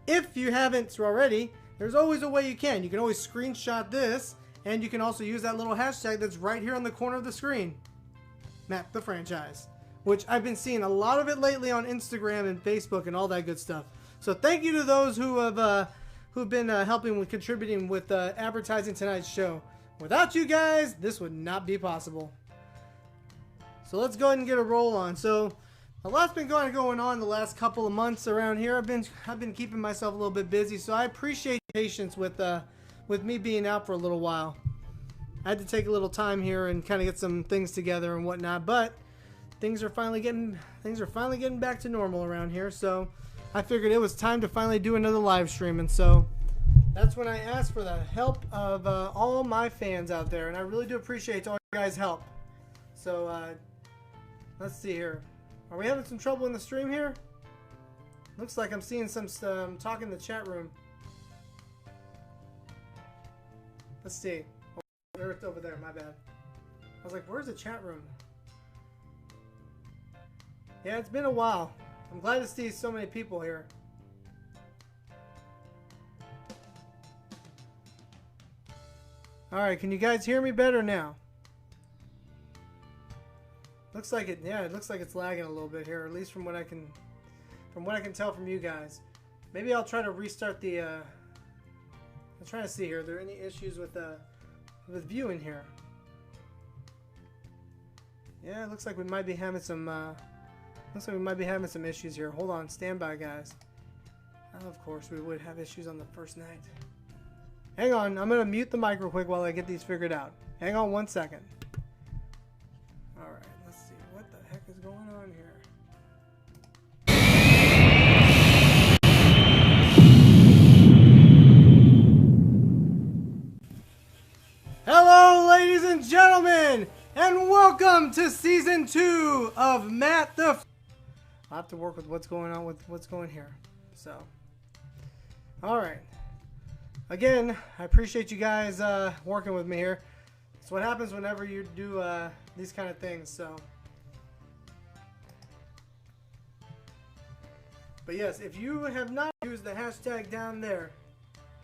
If you haven't already, there's always a way you can. You can always screenshot this, and you can also use that little hashtag that's right here on the corner of the screen. Matt the Franchise. Which I've been seeing a lot of it lately on Instagram and Facebook and all that good stuff. So thank you to those who have who've been helping with contributing with advertising tonight's show. Without you guys, this would not be possible. So let's go ahead and get a roll on. So a lot's been going on the last couple of months around here. I've been keeping myself a little bit busy, so I appreciate patience with me being out for a little while. I had to take a little time here and kind of get some things together and whatnot, but things are finally getting back to normal around here. So I figured it was time to finally do another live stream, and so that's when I asked for the help of all my fans out there, and I really do appreciate all you guys' help. So let's see here. Are we having some trouble in the stream here? Looks like I'm seeing some talk in the chat room. Let's see. Oh, it's over there. My bad. I was like, where's the chat room? Yeah, it's been a while. I'm glad to see so many people here. Alright, can you guys hear me better now? Looks like it, yeah, it looks like it's lagging a little bit here, at least from what I can tell from you guys. Maybe I'll try to restart the I'm trying to see here. Are there any issues with viewing here? Yeah, it looks like we might be having some issues here. Hold on, stand by, guys. Of course, we would have issues on the first night. Hang on, I'm gonna mute the mic real quick while I get these figured out. Hang on 1 second. All right, let's see what the heck is going on here. Hello, ladies and gentlemen, and welcome to season 2 of Matt the. I'll have to work with what's going on with what's going here. So, all right. Again, I appreciate you guys working with me here. It's what happens whenever you do these kind of things. So, but yes, if you have not used the hashtag down there,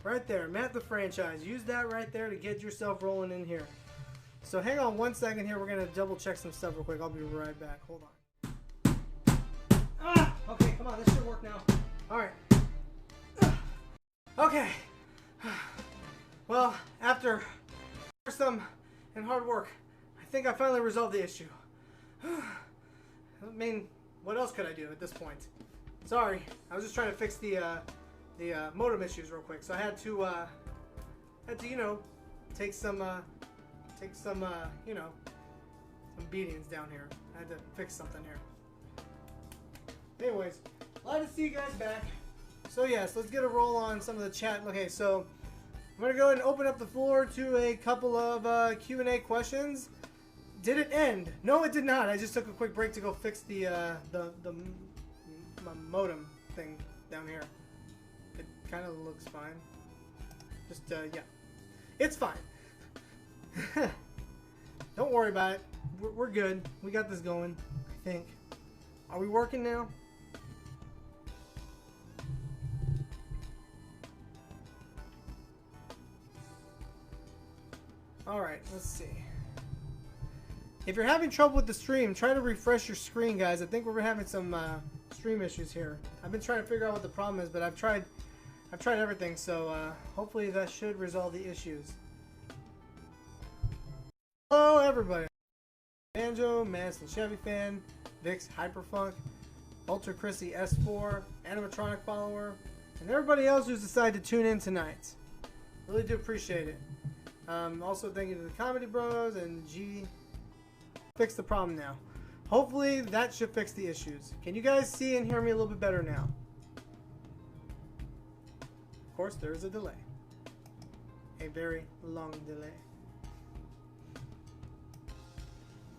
right there, Matt the Franchise, use that right there to get yourself rolling in here. So hang on 1 second here. We're gonna double check some stuff real quick. I'll be right back. Hold on. Okay, come on, this should work now. All right. Okay. Well, after some and hard work, I think I finally resolved the issue. I mean, what else could I do at this point? Sorry, I was just trying to fix the modem issues real quick. So I had to you know, take some you know, some beatings down here. I had to fix something here. Anyways, glad to see you guys back. So yes, let's get a roll on some of the chat. Okay, so I'm gonna go ahead and open up the floor to a couple of Q&A questions. Did it end? No, it did not. I just took a quick break to go fix the modem thing down here. It kind of looks fine. Just yeah, it's fine. Don't worry about it. We're good. We got this going, I think. Are we working now? Alright, let's see. If you're having trouble with the stream, try to refresh your screen, guys. I think we're having some stream issues here. I've been trying to figure out what the problem is, but I've tried everything, so hopefully that should resolve the issues. Hello, everybody. Banjo, Madison Chevy fan, Vix Hyperfunk, Ultra Chrissy S4, Animatronic Follower, and everybody else who's decided to tune in tonight. Really do appreciate it. Also thank you to the Comedy Bros and G. Fix the problem now. Hopefully that should fix the issues. Can you guys see and hear me a little bit better now? Of course, there is a delay. A very long delay.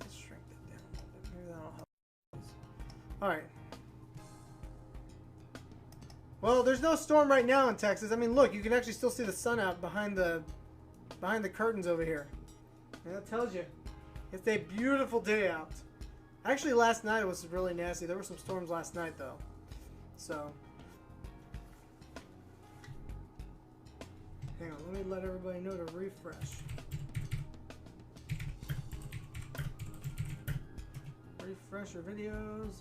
Let's shrink that down a little bit. Maybe that'll help. Alright. Well, there's no storm right now in Texas. I mean, look, you can actually still see the sun out behind the curtains over here. And that tells you it's a beautiful day out. Actually, last night it was really nasty. There were some storms last night, though. So, Hang on, let me let everybody know to refresh. Refresh your videos.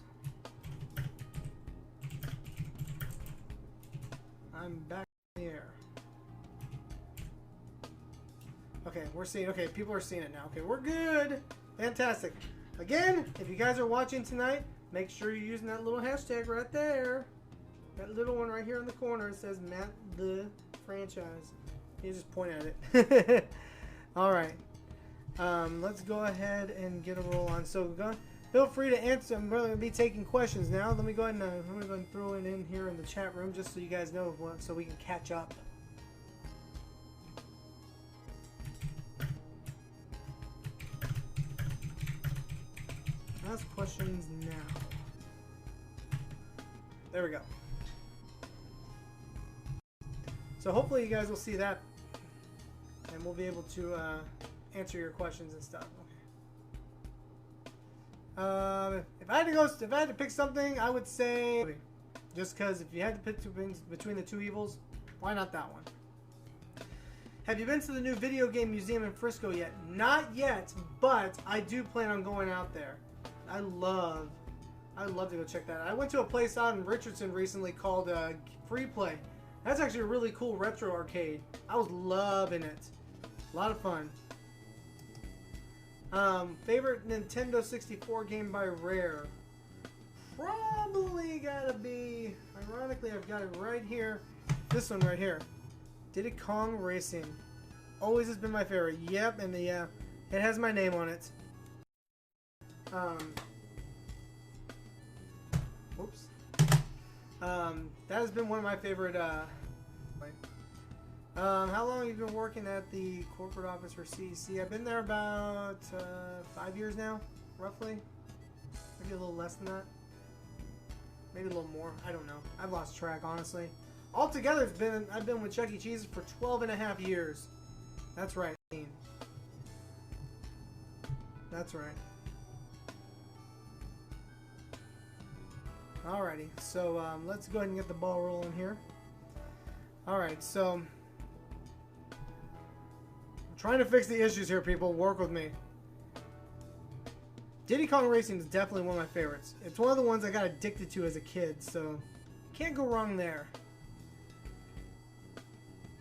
I'm back in the air. Okay, we're seeing, okay, people are seeing it now. Okay, we're good. Fantastic. Again, if you guys are watching tonight, make sure you're using that little hashtag right there. That little one right here in the corner. It says Matt the Franchise. You just point at it. All right. Let's go ahead and get a roll on. So feel free to answer. I'm really going to be taking questions now. Let me go ahead and I'm going to go and throw it in here in the chat room just so you guys know what, so we can catch up. Ask questions now. There we go. So hopefully you guys will see that, and we'll be able to answer your questions and stuff. If I had to pick something, I would say, just because if you had to pick between the two evils, why not that one? Have you been to the new video game museum in Frisco yet? Not yet, but I do plan on going out there. I'd love to go check that out. I went to a place out in Richardson recently called Free Play. That's actually a really cool retro arcade. I was loving it. A lot of fun. Favorite Nintendo 64 game by Rare? Probably gotta be, ironically I've got it right here. This one right here. Diddy Kong Racing. Always has been my favorite. Yep, and it has my name on it. Whoops. That has been one of my favorite, how long have you been working at the corporate office for CEC? I've been there about 5 years now, roughly. Maybe a little less than that. Maybe a little more. I don't know. I've lost track, honestly. Altogether, I've been with Chuck E. Cheese for 12.5 years. That's right. That's right. Alrighty, so let's go ahead and get the ball rolling here. Alright, so I'm trying to fix the issues here, people. Work with me. Diddy Kong Racing is definitely one of my favorites. It's one of the ones I got addicted to as a kid, so can't go wrong there.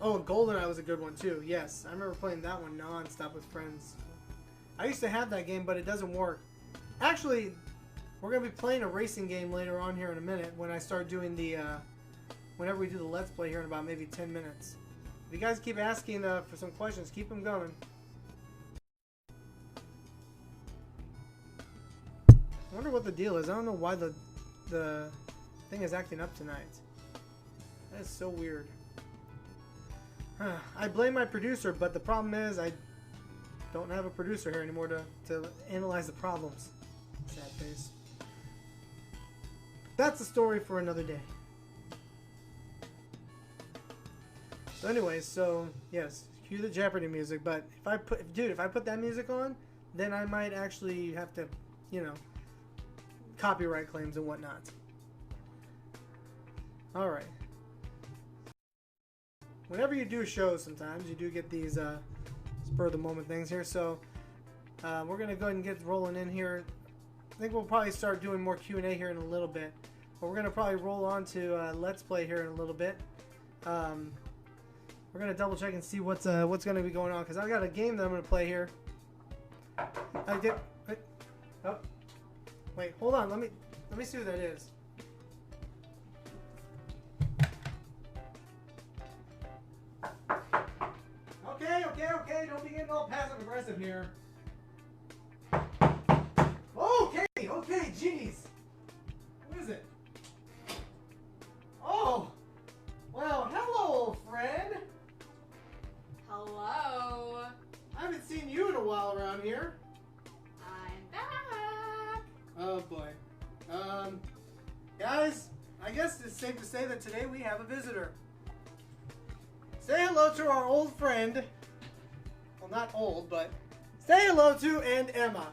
Oh, GoldenEye was a good one too. Yes, I remember playing that one non-stop with friends. I used to have that game, but it doesn't work. Actually, we're going to be playing a racing game later on here in a minute when I start doing the, whenever we do the Let's Play here in about maybe 10 minutes. If you guys keep asking for some questions, keep them going. I wonder what the deal is. I don't know why the thing is acting up tonight. That is so weird. I blame my producer, but the problem is I don't have a producer here anymore to analyze the problems. Sad face. That's a story for another day. So anyways, so yes, cue the Jeopardy music, but if I put that music on, then I might actually have to, you know, copyright claims and whatnot. Alright. Whenever you do shows, sometimes you do get these spur of the moment things here, so we're going to go ahead and get rolling in here. I think we'll probably start doing more Q&A here in a little bit, but we're going to probably roll on to Let's Play here in a little bit. We're going to double check and see what's going to be going on, because I've got a game that I'm going to play here. Oh, wait, hold on, let me see what that is. Okay, don't be getting all passive aggressive here. Okay, jeez. What is it? Oh, well, hello, old friend. Hello. I haven't seen you in a while around here. I'm back. Oh boy. Guys, I guess it's safe to say that today we have a visitor. Say hello to our old friend. Well, not old, but say hello to Aunt Emma.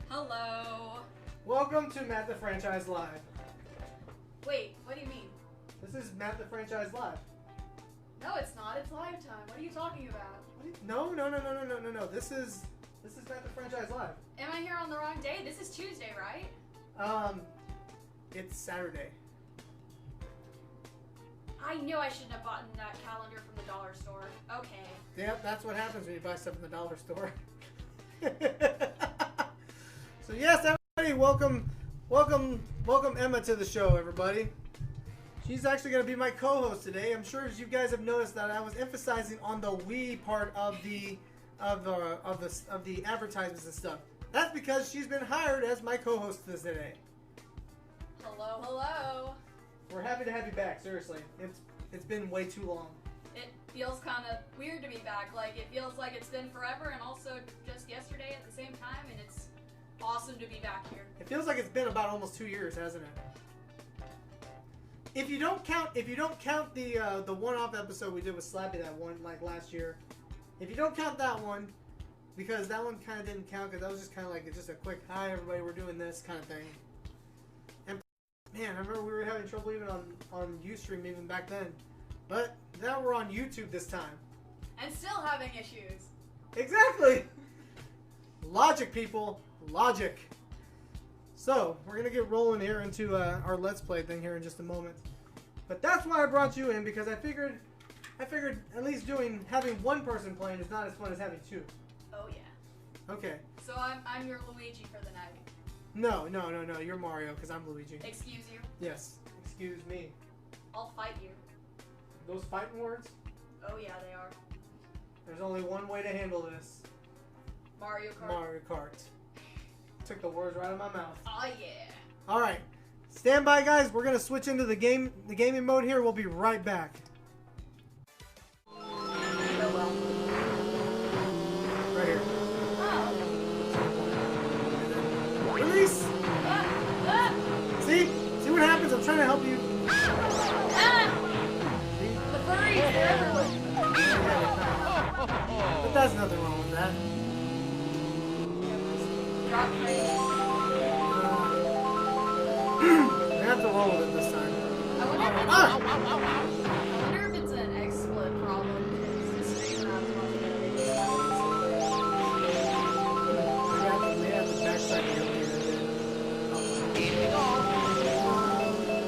Hello. Welcome to Matt the Franchise Live. Wait, what do you mean? This is Matt the Franchise Live. No, it's not. It's live time. What are you talking about? No. This is Matt the Franchise Live. Am I here on the wrong day? This is Tuesday, right? It's Saturday. I knew I shouldn't have bought that calendar from the dollar store. Okay. Yep, that's what happens when you buy stuff in the dollar store. So yes, everybody, welcome Emma to the show, everybody. She's actually going to be my co-host today. I'm sure as you guys have noticed that I was emphasizing on the we part of the advertisements and stuff. That's because she's been hired as my co-host today. Hello. We're happy to have you back. Seriously, it's been way too long. It feels kind of weird to be back. Like, it feels like it's been forever and also just yesterday at the same time, and it's awesome to be back here. It feels like it's been about almost 2 years, hasn't it? If you don't count the one-off episode we did with Slappy, that one like last year, if you don't count that one, because that one kind of didn't count because that was just kind of like just a quick hi everybody, we're doing this kind of thing. And man, I remember we were having trouble even on Ustream even back then, but now we're on YouTube this time. And still having issues. Exactly. Logic, people. Logic. So, we're going to get rolling here into our Let's Play thing here in just a moment. But that's why I brought you in, because I figured at least having one person playing is not as fun as having two. Oh, yeah. Okay. So I'm your Luigi for the night. No. You're Mario, because I'm Luigi. Excuse you? Yes. Excuse me. I'll fight you. Those fighting words? Oh, yeah, they are. There's only one way to handle this. Mario Kart. Mario Kart. Took the words right out of my mouth. Oh, yeah. Alright. Stand by, guys. We're going to switch into the gaming mode here. We'll be right back. Oh, well. Right here. Oh. Release! See? See what happens? I'm trying to help you. The furries, they're everywhere. But there's nothing wrong with that. Drop crate. I have to roll with it this time. I wonder if it's an XSplit problem. Because the stream not talking about We have the backside here.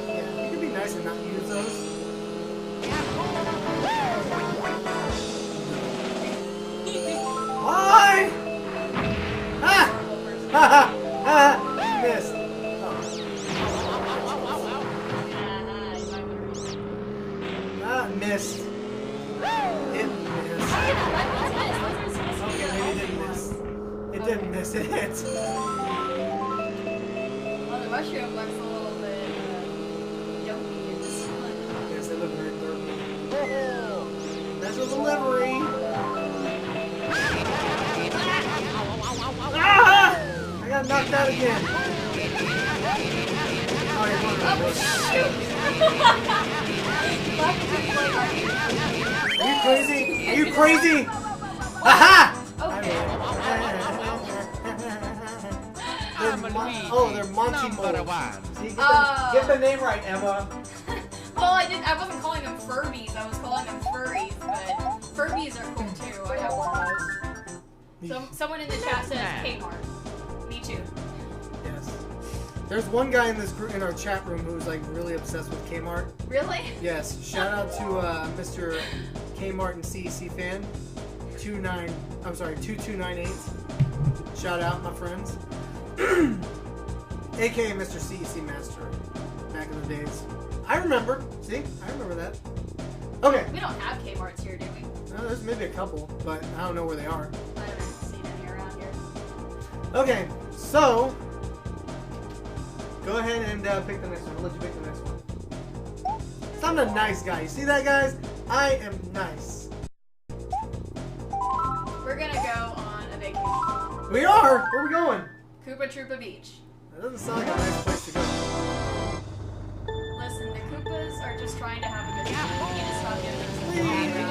Yeah, you can be nice and not use those. Why? Ha! Ha ha! Ha! Missed. Missed. It missed. Okay, maybe it didn't miss. It didn't miss. It hit. Well, the mushroom looks a little bit yummy in this one. Yes, they look very dirty. That's a delivery. Ah! I got knocked out again. Oh, you're going Are you crazy? Are you crazy? Aha! Okay. They're Monty moles. See, get the name right, Emma. Well, I wasn't calling them Furbies. I was calling them furries, but Furbies are cool too. I have one of those. Someone in the chat says Kmart. Me too. Yes. There's one guy in our chat room who's like really obsessed with Kmart. Really? Yes. Shout out to Mr. Kmart and CEC fan. 2298. Shout out, my friends. AKA Mr. CEC Master. Back in the days. I remember. See? I remember that. Okay. We don't have Kmarts here, do we? There's maybe a couple, but I don't know where they are. I haven't seen any around here. Okay, so go ahead and pick the next one. I'll let you pick the next one. So I'm a nice guy. You see that, guys? I am nice. We're gonna go on a vacation. We are. Where are we going? Koopa Troopa Beach. That doesn't sound like a nice place to go. Listen, the Koopas are just trying to have a good time. You need to stop giving them such a bad rep.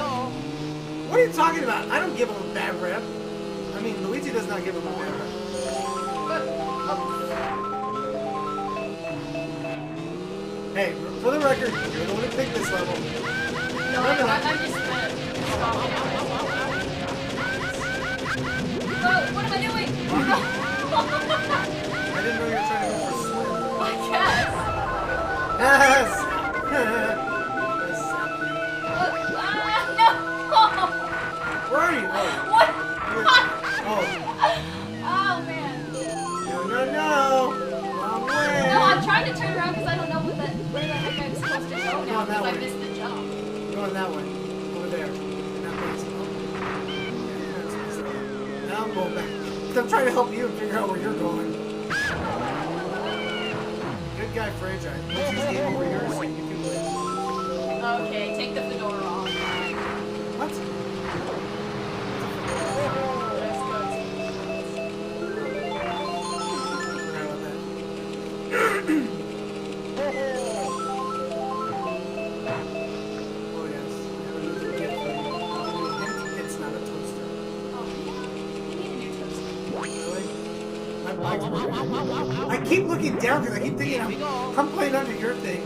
What are you talking about? I don't give him a bad rep. I mean, Luigi does not give him a bad rep. Hey, for the record, you're the one who picked this level. No, I'm just I missed the jump. Going that way. Over there. Now I'm going back. I'm trying to help you figure out where you're going. Good guy franchise. Once this game over yours, you can win. Okay, take the fedora off. What? I keep looking down because I keep thinking I'm playing under your thing.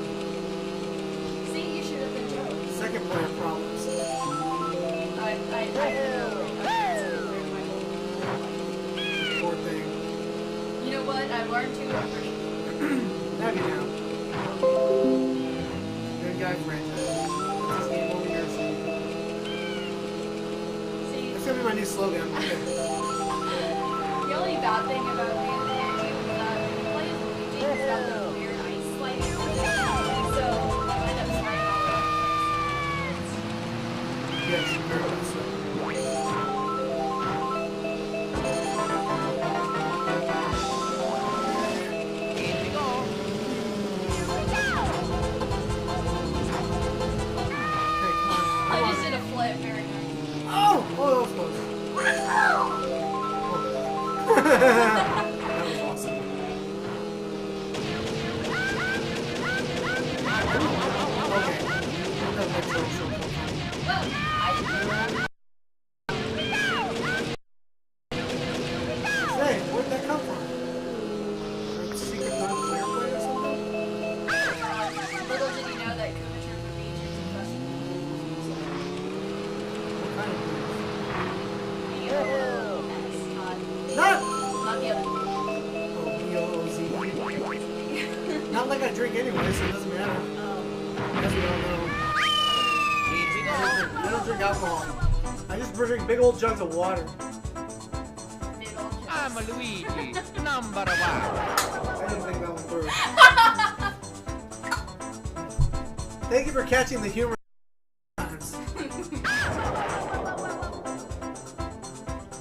See, you should have been joking. Second player problems. Poor thing. You know what? I've learned to appreciate. Have you now? Good guy franchise. This game over here, See, that's gonna be my new slogan. the only bad thing about Dancin is that when you play as Luigi, he's got those weird ice slides. So, you end up sliding all over Yes, very much so. I just did a flip, very nice. Oh, that was close. That was awesome. Okay. Well, I didn't Hey, where'd that come from? A secret non-player play or something? Little did you know that curvature for features and What kind of not the other. O-B-O-O-Z. Not like I drink anyway, so it doesn't matter. As we all know. I don't drink alcohol. I just drink big old jugs of water. I'm a Luigi, number 1. I didn't think that one through. Thank you for catching the humor.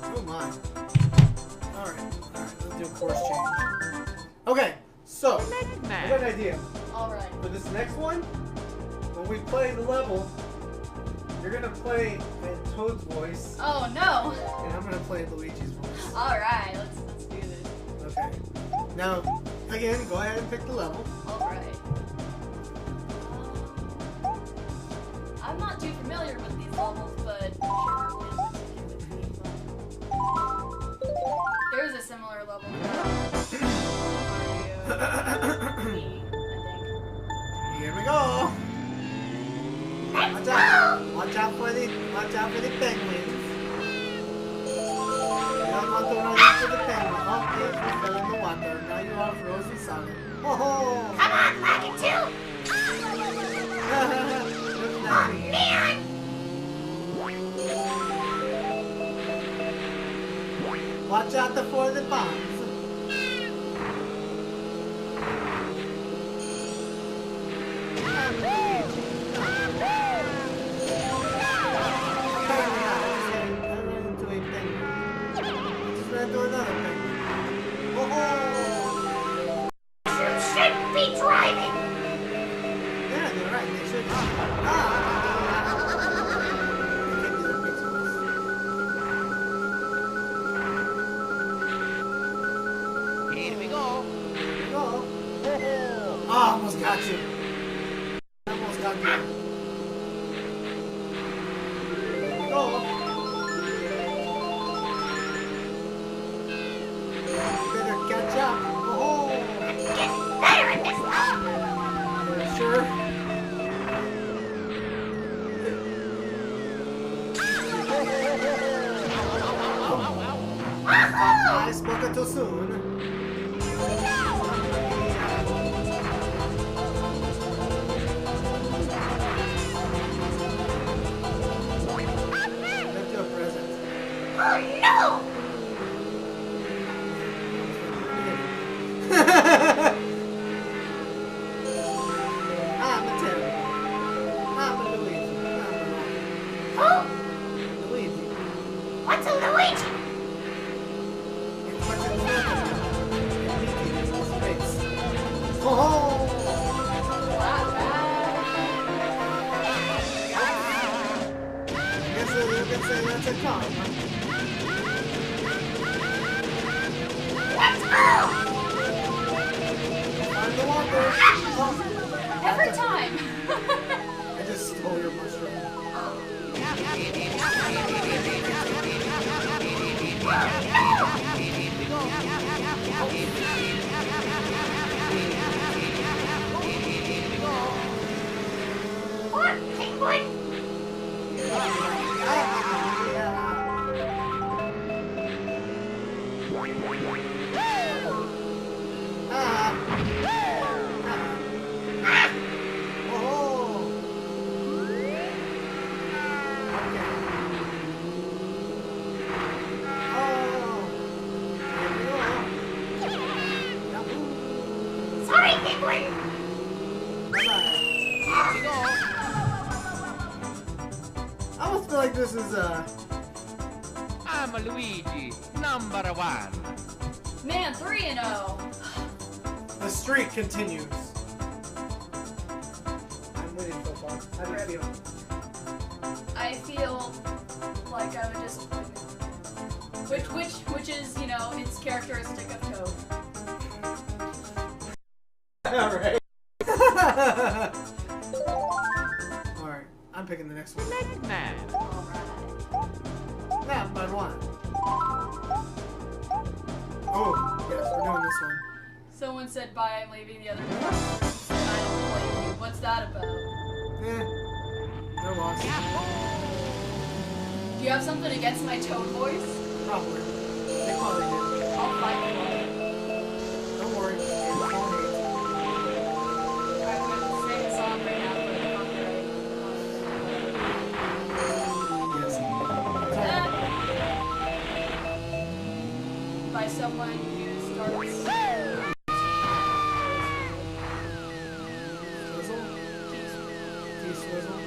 Oh my. Alright, let's do a course change. Okay, so, I got an idea. Alright. For this next one, when we play the level, you're gonna play in Toad's voice, Oh no! and I'm gonna play Luigi's voice. Alright, let's do this. Okay. Now, again, go ahead and pick the level. Alright. I'm not too familiar with these levels, but sure, it would be fun. There's a similar level. Here we go. Watch out for the penguins. You don't want to run into the penguins. Oh, yes, we fell in the water. Now you are frozen solid. Oh ho! Come on, Lucky too! Look like me. Man! Watch out for the bombs. You shouldn't be driving! Yeah, you're right. They should. Here we go. Go. Oh, almost got you. Almost got you. Go. Better catch up. Oh. Get better at this stuff! Sure. I spoke too soon. Left you a present. Oh no! I'm a terrible. saying that's a con. Let's go! Find the walker. Oh, Every time. I just stole your mushroom. What, penguin? Sorry, penguin. I almost feel like this is I'm Luigi, number 1. Man, 3-0. the streak continues. I'm winning so far. How do you feel? I feel like I would just which is, you know, it's characteristic of Toad. Alright. Alright, I'm picking the next one. Man. Yeah, but one. Oh, yes, we're doing this one. Someone said bye, I'm leaving the other one. I don't blame you. What's that about? Eh, they're lost. Do you have something against my Toad voice? Probably. They probably do. I'll fight you on it. Don't worry. It's only I would sing a song right now, but yes. by someone who starts Swizzle? T-Swizzle?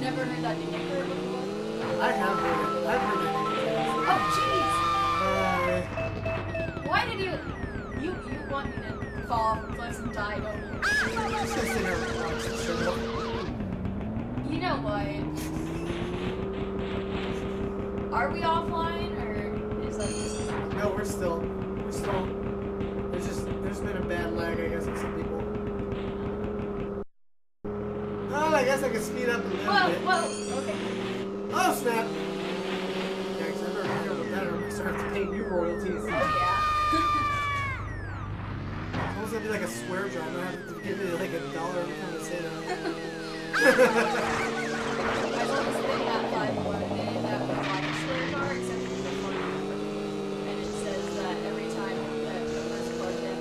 never heard that nickname before. I have heard it. I've heard it. Oh Bye. jeez! Why did you want me to fall off the cliffs and die, don't you? Just gonna sit here and watch the show. You know what? Are we offline or is that just No, we're still. There's been a bad lag, I guess, with some people. Oh, I guess I can speed up a little bit. Whoa, okay. Oh, snap! Yeah, 'cause I better be careful with that or I'm gonna start to pay you royalties. Oh yeah. It's almost gonna be like a swear jar. I'm gonna have to give you like $1 every time I say that. I always think that 5 more day that was like a swear jar, except for the phone number. And it says that every time that the first plugged in,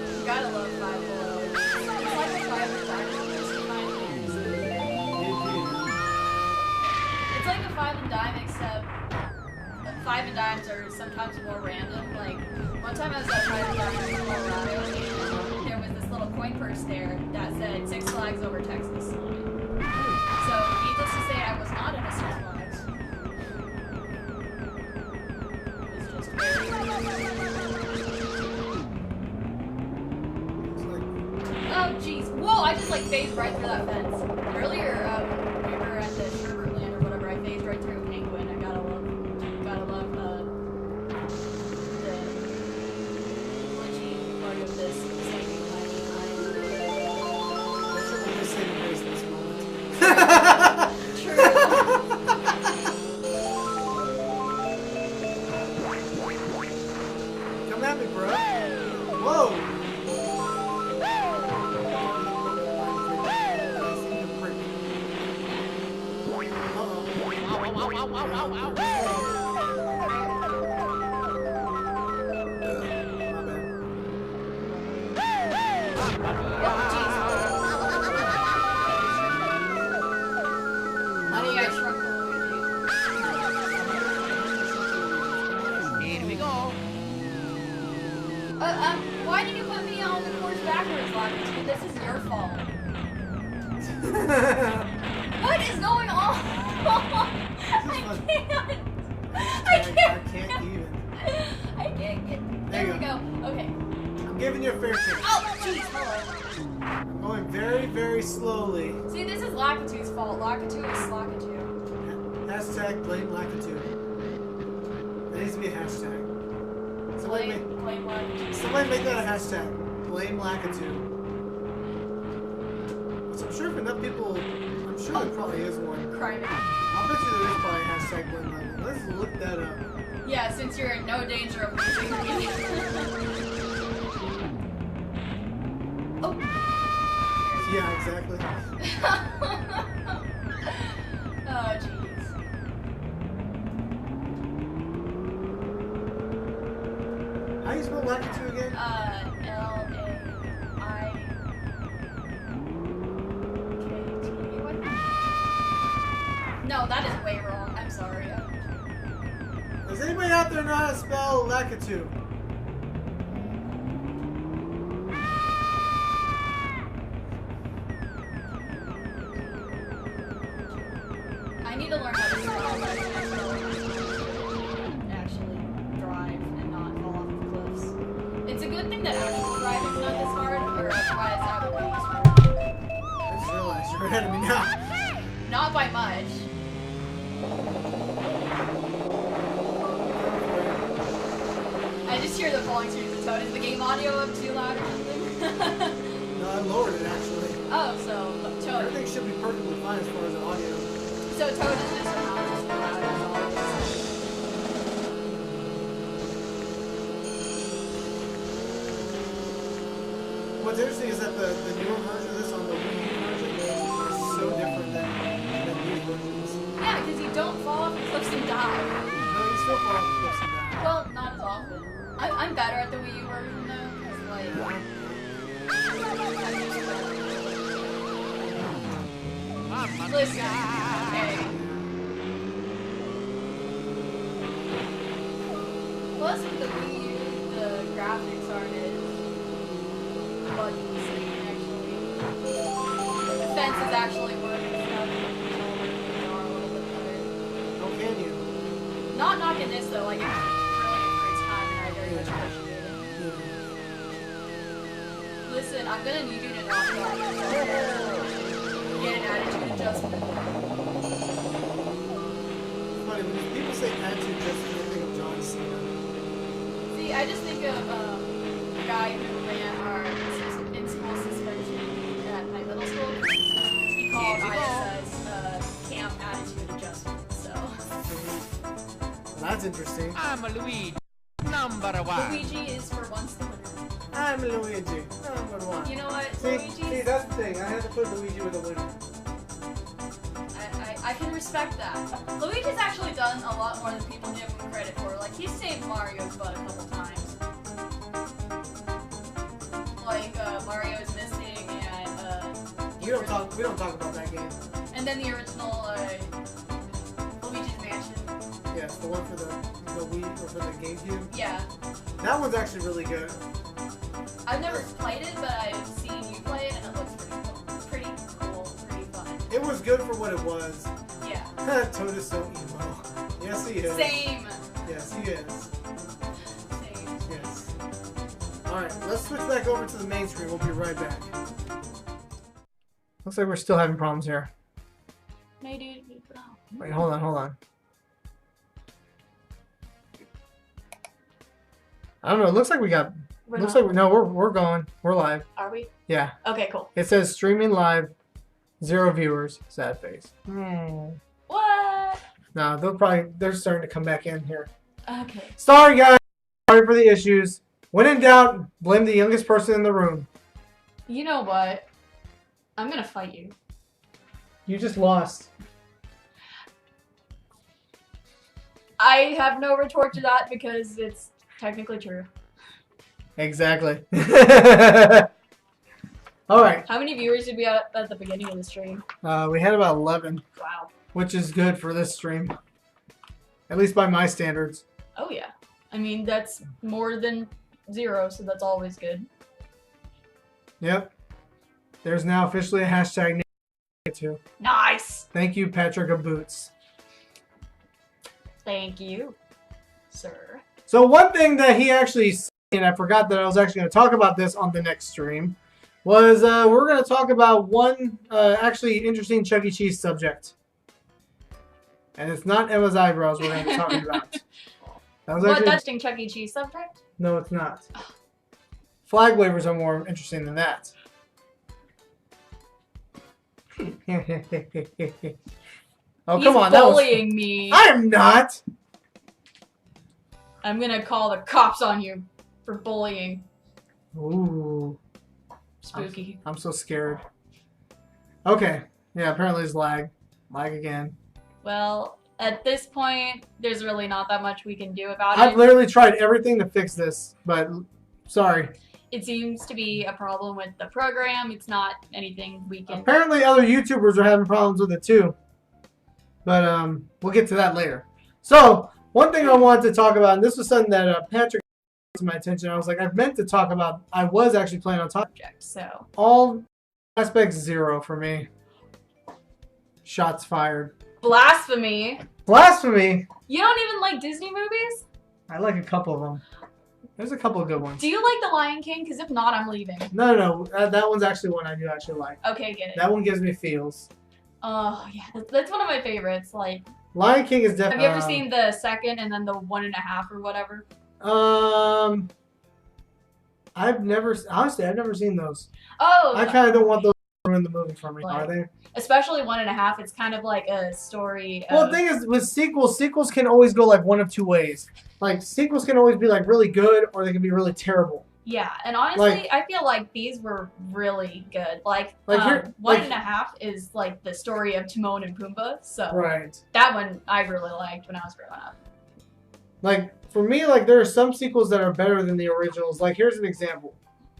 you gotta love 5 below. It's like a 5 and dime almost in my hands. It's like a 5 and dime, except 5 and dimes are sometimes more random. Like, one time I was at 5 and dime in Colorado, and there was this little coin purse there that said 6 Flags over Texas on it. So, needless to say, I was not in a Six Flags. It was just very... Oh, jeez. Whoa, I just, like, phased right through that fence. Earlier, we were at the Sherbert Land or whatever, I phased right through a penguin. I gotta love, the glitchy part of this saving my time. Let's save grace this moment. True. Come at me, bro. Whoa! Honey, I shrunk the Here we go. why did you put me on the course backwards, Longitude? This is your fault. What is going on? I can't even. I can't get. There There you we go. Okay. I'm I'm giving you a fair chance. Oh, jeez, hold on. I'm going very, very slowly. See, this is Lakitu's fault. Lakitu is Slakitu. Hashtag blame Lakitu. There needs to be a hashtag. Somebody Blame somebody make that a hashtag. Blame Lakitu. Which I'm sure if enough people, I'm sure there probably is one. Crime. I'll bet you there is probably a hashtag blame Lakitu. Let's look that up. Yeah, since you're in no danger of losing me. Oh. Yeah, exactly. Oh, jeez. How do you spell Lakitu again? L-A-I-K-T. No, that is way wrong. I'm sorry. Does anybody out there know how to spell Lakitu? I need to learn how to spell actually drive and not fall off the cliffs. It's a good thing that actual driving's not this hard, or otherwise I would be screwed. I just realized you're ahead of me now. Not by much. I just hear the falling streams of Toad. Is the game audio up too loud or something? No, I lowered it actually. Oh, so Toad. Everything should be perfectly fine as far as the audio. So Toad is just not as loud as always. What's interesting is that the newer version of this on the Wii U version is so different than these versions. Yeah, because you don't fall off the cliffs and die. No, you still fall off the cliffs and die. Well, not as often. I'm better at the Wii U version though, because like. Listen, okay. Plus with the Wii U, the graphics aren't as buggy, so you can actually. The fences actually work and stuff. They are a little bit better. How can you? Not knocking this though, like it's really a great time and I very much appreciate it. Listen, I'm gonna need you to knock it off yourself. Get an attitude adjustment. Funny, when people say attitude adjustment, they think of John Cena. See, I just think of a guy who ran our in-school suspension at my middle school. He called ISS camp attitude adjustment, so. That's interesting. I'm a Luigi, number one. Luigi is for once the winner. I'm Luigi. Number one. You know what, See, Luigi? that's the thing. I had to put Luigi with a winner. I can respect that. Luigi's actually done a lot more than people give him credit for. Like, he's saved Mario's butt a couple times. Like, Mario's Missing and, We don't talk about that game. and then the original, Luigi's Mansion. Yes, the one for the Wii or for the GameCube. Yeah. That one's actually really good. I've never played it, but I've seen you play it, and it looks pretty cool, pretty fun. It was good for what it was. Yeah. Toad is so emo. Yes, he is. Same. Yes, he is. Same. Yes. Alright, let's switch back over to the main screen. We'll be right back. Looks like we're still having problems here. No, dude. No. Wait, hold on. I don't know. It looks like we got. We're going. We're live. Are we? Yeah. Okay, cool. It says streaming live, 0 viewers. Sad face. What? No, they're starting to come back in here. Okay. Sorry, guys. Sorry for the issues. When in doubt, blame the youngest person in the room. You know what? I'm gonna fight you. You just lost. I have no retort to that because it's technically true. Exactly. Alright. How many viewers did we have at the beginning of the stream? We had about 11. Wow. Which is good for this stream. At least by my standards. Oh yeah. I mean, that's more than 0, so that's always good. Yep. There's now officially a hashtag too. Nice! Thank you, Patrick of Boots. Thank you, sir. So one thing that he actually and I forgot that I was actually going to talk about this on the next stream, was we're going to talk about one actually interesting Chuck E. Cheese subject. And it's not Emma's eyebrows we're going to be talking about. That was What, actually... that's interesting Chuck E. Cheese subject? No, it's not. Flag wavers are more interesting than that. Oh, come on. He's bullying me. I am not. I'm gonna call the cops on you for bullying. Ooh. Spooky. I'm so scared. Okay. Yeah, apparently it's lag. Lag again. Well, at this point, there's really not that much we can do about I've it. literally tried everything to fix this, but sorry. It seems to be a problem with the program. It's not anything we can... Apparently other YouTubers are having problems with it too. But we'll get to that later. So, one thing I wanted to talk about, and this was something that Patrick brought to my attention. I was like, I've meant to talk about, I was actually planning on talking. So, All aspects 0 for me. Shots fired. blasphemy. Blasphemy? You don't even like Disney movies? I like a couple of them. There's a couple of good ones. Do you like The Lion King? Because if not, I'm leaving. No. That one's actually one I do actually like. Okay, get it. That one gives me feels. Oh, yeah. That's one of my favorites. Like, Lion King is definitely... have you ever seen the second and then the 1.5 or whatever? Honestly, I've never seen those. Oh! I kind of don't want those to ruin the movie for me, are they? Especially 1.5, it's kind of like a story Well, the thing is, with sequels can always go like one of two ways. Like, sequels can always be like really good, or they can be really terrible. Yeah, and honestly, I feel like these were really good. Like 1.5 is like the story of Timon and Pumbaa, so right. That one I really liked when I was growing up. Like, for me, like, there are some sequels that are better than the originals. Like, here's an example.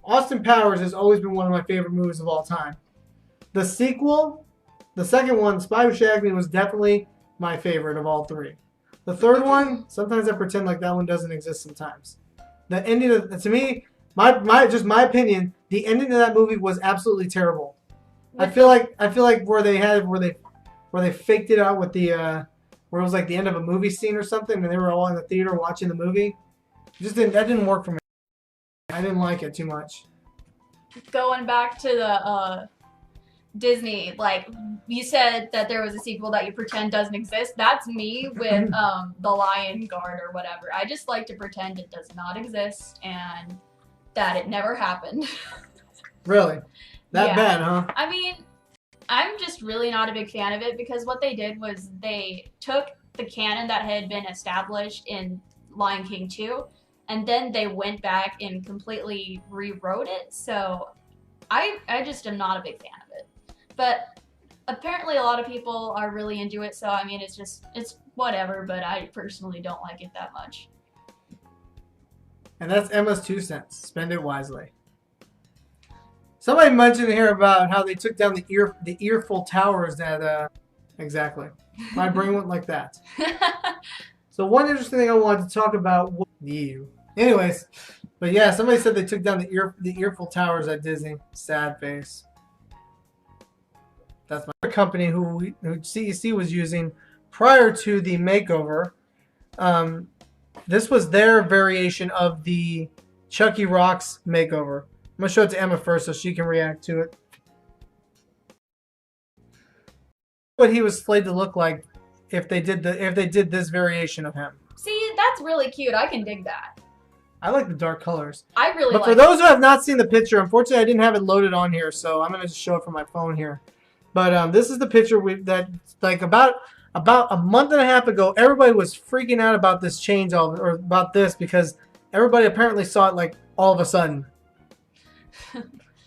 Austin Powers has always been one of my favorite movies of all time. The sequel, the second one, Spy Who Shagged Me, was definitely my favorite of all three. The third one, sometimes I pretend like that one doesn't exist sometimes. The ending of, to me, just my opinion, the ending of that movie was absolutely terrible. I feel like where they faked it out with the where it was like the end of a movie scene or something, and they were all in the theater watching the movie. That didn't work for me. I didn't like it too much. Going back to the Disney, like you said that there was a sequel that you pretend doesn't exist. That's me with The Lion Guard or whatever. I just like to pretend it does not exist and that it never happened. Really? That bad, huh? I mean, I'm just really not a big fan of it because what they did was they took the canon that had been established in Lion King 2 and then they went back and completely rewrote it. So I just am not a big fan of it. But apparently a lot of people are really into it, so I mean it's whatever, but I personally don't like it that much. And that's Emma's 2 cents. Spend it wisely. Somebody mentioned here about how they took down the earful towers that exactly. My brain went like that. So one interesting thing I wanted to talk about was you. Anyways, but yeah, somebody said they took down the earful towers at Disney. Sad face. That's my company who CEC was using prior to the makeover. This was their variation of the Chucky Rocks makeover. I'm gonna show it to Emma first so she can react to it. What he was slated to look like if they did this variation of him. See, that's really cute. I can dig that. I like the dark colors. I really But like for those who have not seen the picture, unfortunately I didn't have it loaded on here, so I'm gonna just show it from my phone here. But this is the picture that like about a month and a half ago, everybody was freaking out about this change or about this because everybody apparently saw it like all of a sudden.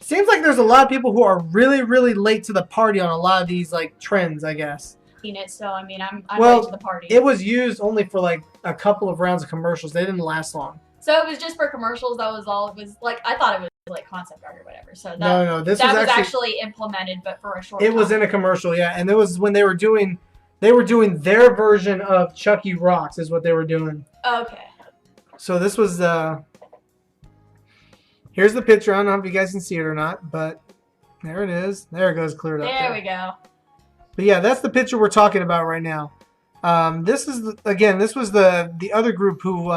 Seems like there's a lot of people who are really, really late to the party on a lot of these like trends, I guess. So I mean, I'm late to the party. It was used only for like a couple of rounds of commercials. They didn't last long. So it was just for commercials. That was all. It was like I thought it was like concept art or whatever. So that, no, this was was actually implemented, but for a short. It was in a commercial, yeah, and it was when they were doing their version of Chucky Rocks is what they were doing. Okay. So this was here's the picture. I don't know if you guys can see it or not, but there it is. There it goes, cleared up. There we go. But yeah, that's the picture we're talking about right now. This was the other group who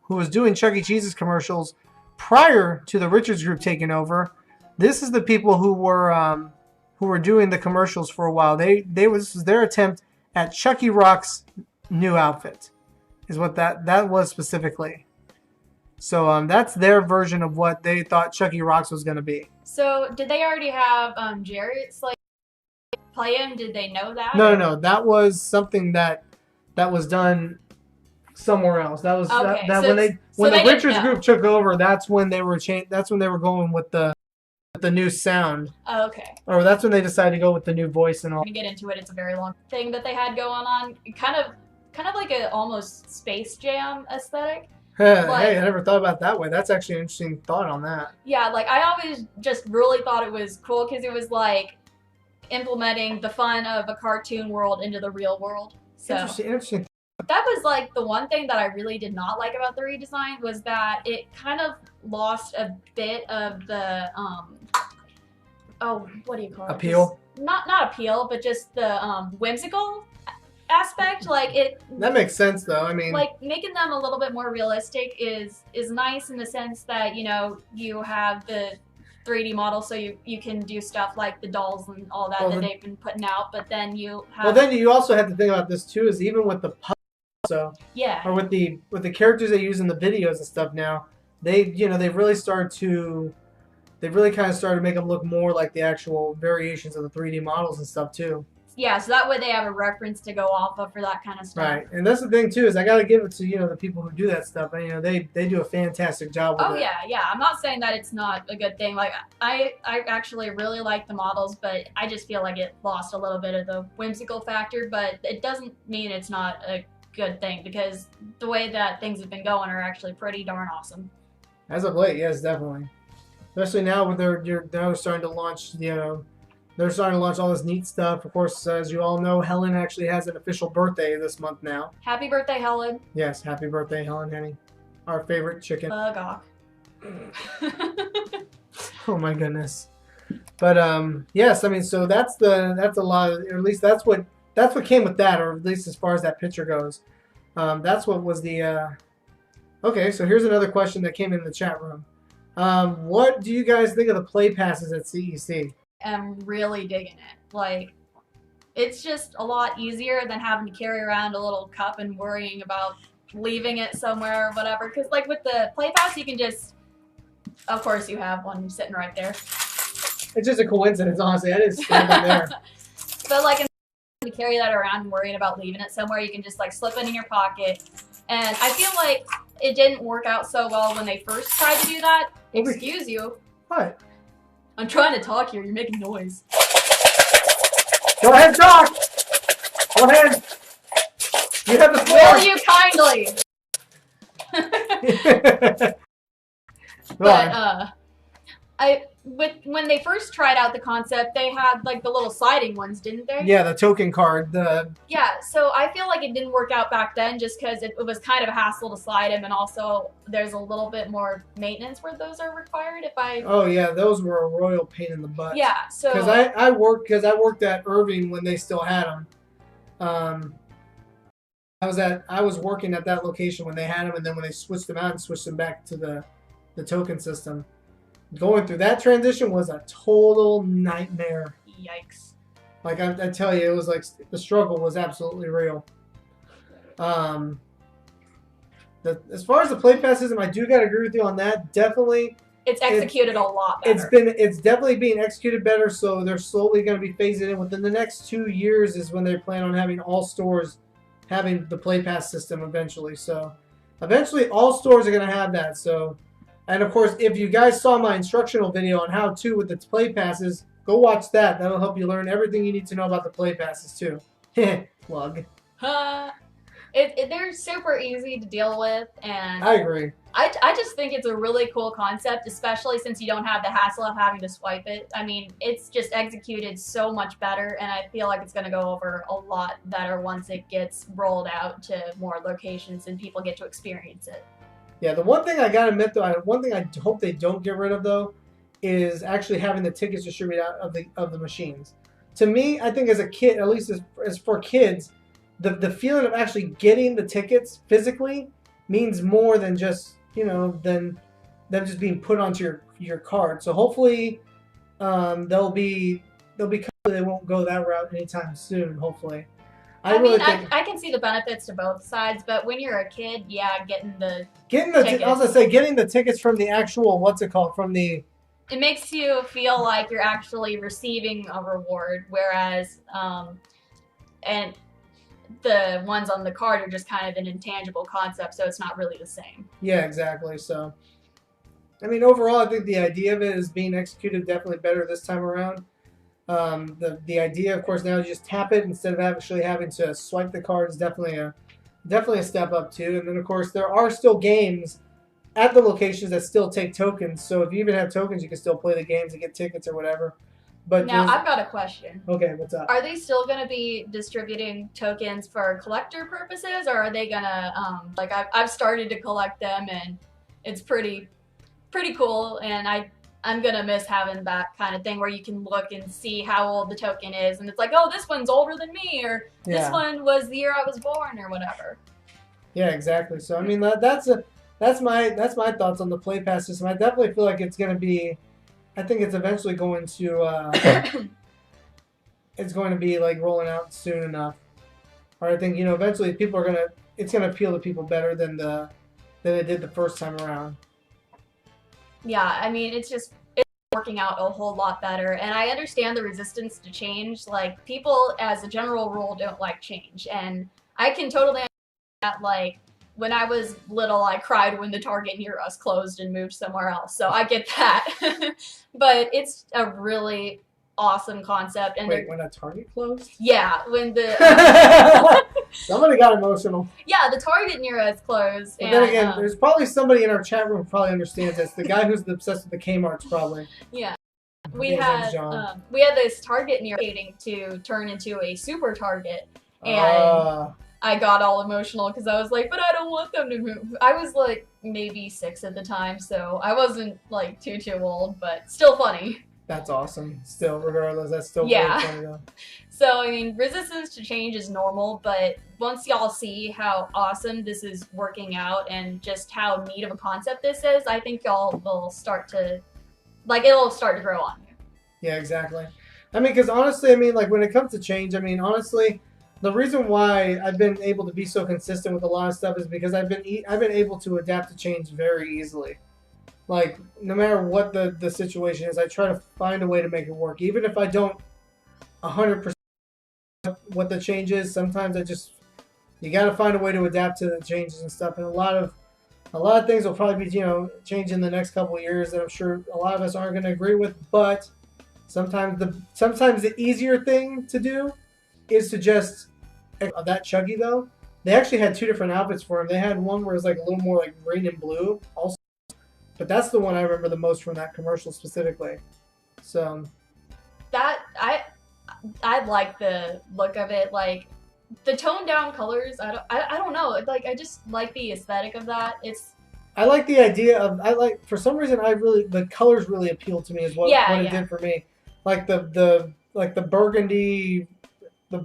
was doing Chuck E. Cheese's commercials prior to the Richards Group taking over, this is the people who were doing the commercials for a while. They was their attempt at Chucky Rock's new outfit, is what that was specifically. So that's their version of what they thought Chucky Rock's was going to be. So did they already have Jarrett's like play him? Did they know that? No. That was something that was done somewhere else. That was Okay, that so when they the didn't Richards know. Group took over. That's when they were That's when they were going with the new sound. Oh, okay. Or that's when they decided to go with the new voice and all. To get into it, it's a very long thing that they had going on. Kind of like a almost Space Jam aesthetic. Hey, I never thought about it that way. That's actually an interesting thought on that. Yeah, like I always just really thought it was cool because it was like implementing the fun of a cartoon world into the real world. So Interesting. that was like the one thing that I really did not like about the redesign was that it kind of lost a bit of the what do you call it? Appeal? Not appeal, but just the whimsical aspect. Like it. That makes sense, though. I mean, Like making them a little bit more realistic is nice in the sense that you have the 3D model, so you can do stuff like the dolls and all that they've been putting out. But then you have. well, then you also have to think about this too. Is even with the yeah. or with the characters they use in the videos and stuff now, they really kind of started to make them look more like the actual variations of the 3D models and stuff too. Yeah, so that way they have a reference to go off of for that kind of stuff. Right, and that's the thing too, is I got to give it to the people who do that stuff. And they do a fantastic job with it. Oh yeah. I'm not saying that it's not a good thing. Like I actually really like the models, but I just feel like it lost a little bit of the whimsical factor. But it doesn't mean it's not a good thing because the way that things have been going are actually pretty darn awesome. As of late, yes, definitely. Especially now when they're starting to launch, they're starting to launch all this neat stuff. Of course, as you all know, Helen actually has an official birthday this month now. Happy birthday, Helen. Yes, happy birthday, Helen Henny. Our favorite chicken. Bug off. Oh my goodness. But yes, I mean, so that's a lot of, or at least that's what came with that, or at least as far as that picture goes. That's what was the okay, so here's another question that came in the chat room. What do you guys think of the play passes at CEC? I'm really digging it. Like, it's just a lot easier than having to carry around a little cup and worrying about leaving it somewhere or whatever. Because, like, with the play pass, you can just, of course, you have one sitting right there. It's just a coincidence, honestly. I didn't stand it there. But, like, instead of to carry that around and worrying about leaving it somewhere, you can just, like, slip it in your pocket. And I feel like it didn't work out so well when they first tried to do that. Excuse you. What? I'm trying to talk here. You're making noise. Go ahead, talk! Go ahead! You have the Will you kindly? But, when they first tried out the concept, they had, like, the little sliding ones, didn't they? Yeah, the token card. Yeah, so I feel like it didn't work out back then just because it was kind of a hassle to slide them, and also there's a little bit more maintenance where those are required. Oh yeah, those were a royal pain in the butt. Yeah, so because I worked at Irving when they still had them. I was working at that location when they had them, and then when they switched them out and switched them back to the token system. Going through that transition was a total nightmare. Yikes. Like I tell you, it was like the struggle was absolutely real. As far as the play pass system, I do gotta agree with you on that. Definitely, it's executed a lot better. It's definitely being executed better. So they're slowly gonna be phasing in. Within the next 2 years is when they plan on having all stores having the play pass system eventually. So eventually, all stores are gonna have that. So. And of course, if you guys saw my instructional video on how to with the play passes, go watch that. That'll help you learn everything you need to know about the play passes too. Plug. They're super easy to deal with, and I agree. I just think it's a really cool concept, especially since you don't have the hassle of having to swipe it. I mean, it's just executed so much better, and I feel like it's going to go over a lot better once it gets rolled out to more locations and people get to experience it. Yeah, the one thing I gotta admit though, one thing I hope they don't get rid of though, is actually having the tickets distributed out of the machines. To me, I think as a kid, at least as for kids, the feeling of actually getting the tickets physically means more than just than them just being put onto your card. So hopefully they'll be they won't go that route anytime soon. Hopefully. I mean, I can see the benefits to both sides, but when you're a kid, yeah, getting the I was gonna say getting the tickets from the actual it makes you feel like you're actually receiving a reward, whereas and the ones on the card are just kind of an intangible concept, so it's not really the same. Yeah, exactly. So, I mean, overall, I think the idea of it is being executed definitely better this time around. The idea, of course, now is just tap it instead of actually having to swipe the card is definitely a step up too. And then, of course, there are still games at the locations that still take tokens. So if you even have tokens, you can still play the games and get tickets or whatever. But now I've got a question. Okay, what's up? Are they still going to be distributing tokens for collector purposes, or are they gonna like I've started to collect them and it's pretty cool, and I'm gonna miss having that kind of thing where you can look and see how old the token is, and it's like, oh, this one's older than me, or this one was the year I was born, or whatever. Yeah, exactly. So I mean that's my thoughts on the play pass system. I definitely feel like it's gonna be. I think it's eventually going to it's going to be like rolling out soon enough. Or I think eventually it's gonna appeal to people better than it did the first time around. Yeah, I mean it's working out a whole lot better, and I understand the resistance to change. Like, people as a general rule don't like change, and I can totally understand that. Like, when I was little, I cried when the Target near us closed and moved somewhere else. So I get that. But it's a really awesome concept. And wait, when a Target closed? Yeah, when the somebody got emotional. Yeah, the Target near us closed. But then again, there's probably somebody in our chat room who probably understands this. The guy who's obsessed with the Kmart's probably. Yeah. We had this Target near to turn into a super Target, and I got all emotional because I was like, but I don't want them to move. I was like maybe 6 at the time, so I wasn't like too old, but still funny. That's awesome. Still, regardless, that's still yeah. Very funny though. So I mean, resistance to change is normal, but once y'all see how awesome this is working out and just how neat of a concept this is, I think y'all will start to it'll start to grow on you. Yeah, exactly. I mean, because honestly, I mean, like when it comes to change, I mean, honestly. The reason why I've been able to be so consistent with a lot of stuff is because I've been able to adapt to change very easily. Like, no matter what the situation is, I try to find a way to make it work. Even if I don't 100% what the change is, sometimes you got to find a way to adapt to the changes and stuff. And a lot of things will probably be change in the next couple of years that I'm sure a lot of us aren't going to agree with. But sometimes the easier thing to do is to just that Chucky though. They actually had 2 different outfits for him. They had one where it was like a little more like green and blue also, but that's the one I remember the most from that commercial specifically. So that I like the look of it, like the toned down colors. I don't know, like I just like the aesthetic of that. I like the idea of for some reason the colors really appealed to me as well. What it did for me, like the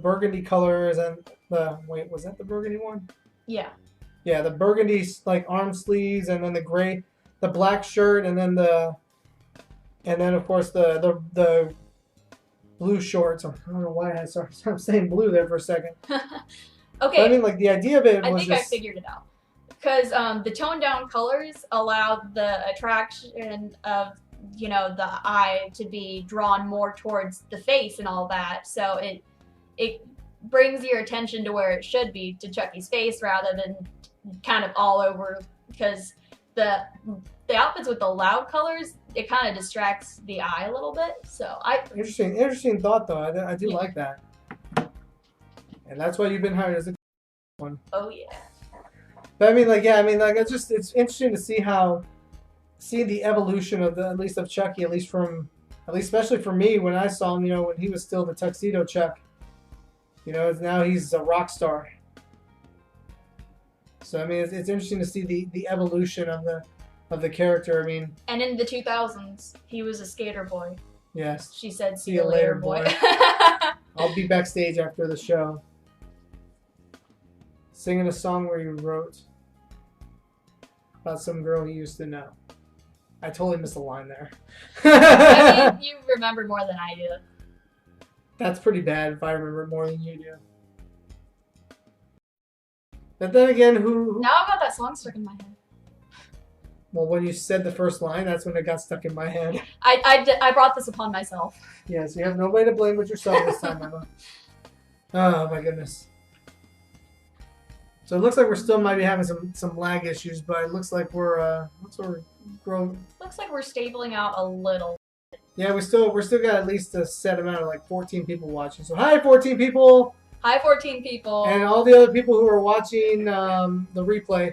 burgundy colors and was that the burgundy one? Yeah. Yeah, the burgundy like arm sleeves and then the black shirt and then of course the blue shorts. I don't know why I started saying blue there for a second. Okay. But I mean, like the idea of it was I figured it out. Because the toned down colors allow the attraction of the eye to be drawn more towards the face and all that. So it brings your attention to where it should be, to Chucky's face, rather than kind of all over, because the outfits with the loud colors, it kind of distracts the eye a little bit. So interesting thought though. I do like that, and that's why you've been hired as a one. Oh yeah. But I mean, it's interesting to see the evolution of at least of Chucky, especially for me when I saw him, when he was still the tuxedo Chuck. Now he's a rock star. So I mean, it's interesting to see the evolution of the character. I mean, and in the 2000s, he was a skater boy. Yes. She said, "See you later, boy." I'll be backstage after the show, singing a song where you wrote about some girl he used to know. I totally missed a line there. I mean, you remember more than I do. That's pretty bad if I remember it more than you do. But then again, who... Now I've got that song stuck in my head. Well, when you said the first line, that's when it got stuck in my head. I brought this upon myself. Yes, you have nobody to blame but yourself this time, Emma. Oh, my goodness. So it looks like we're still might be having some lag issues, but it looks like we're growing. Looks like we're stabling out a little. Yeah, we still got at least a set amount of like 14 people watching. So hi, 14 people. Hi, 14 people. And all the other people who are watching the replay.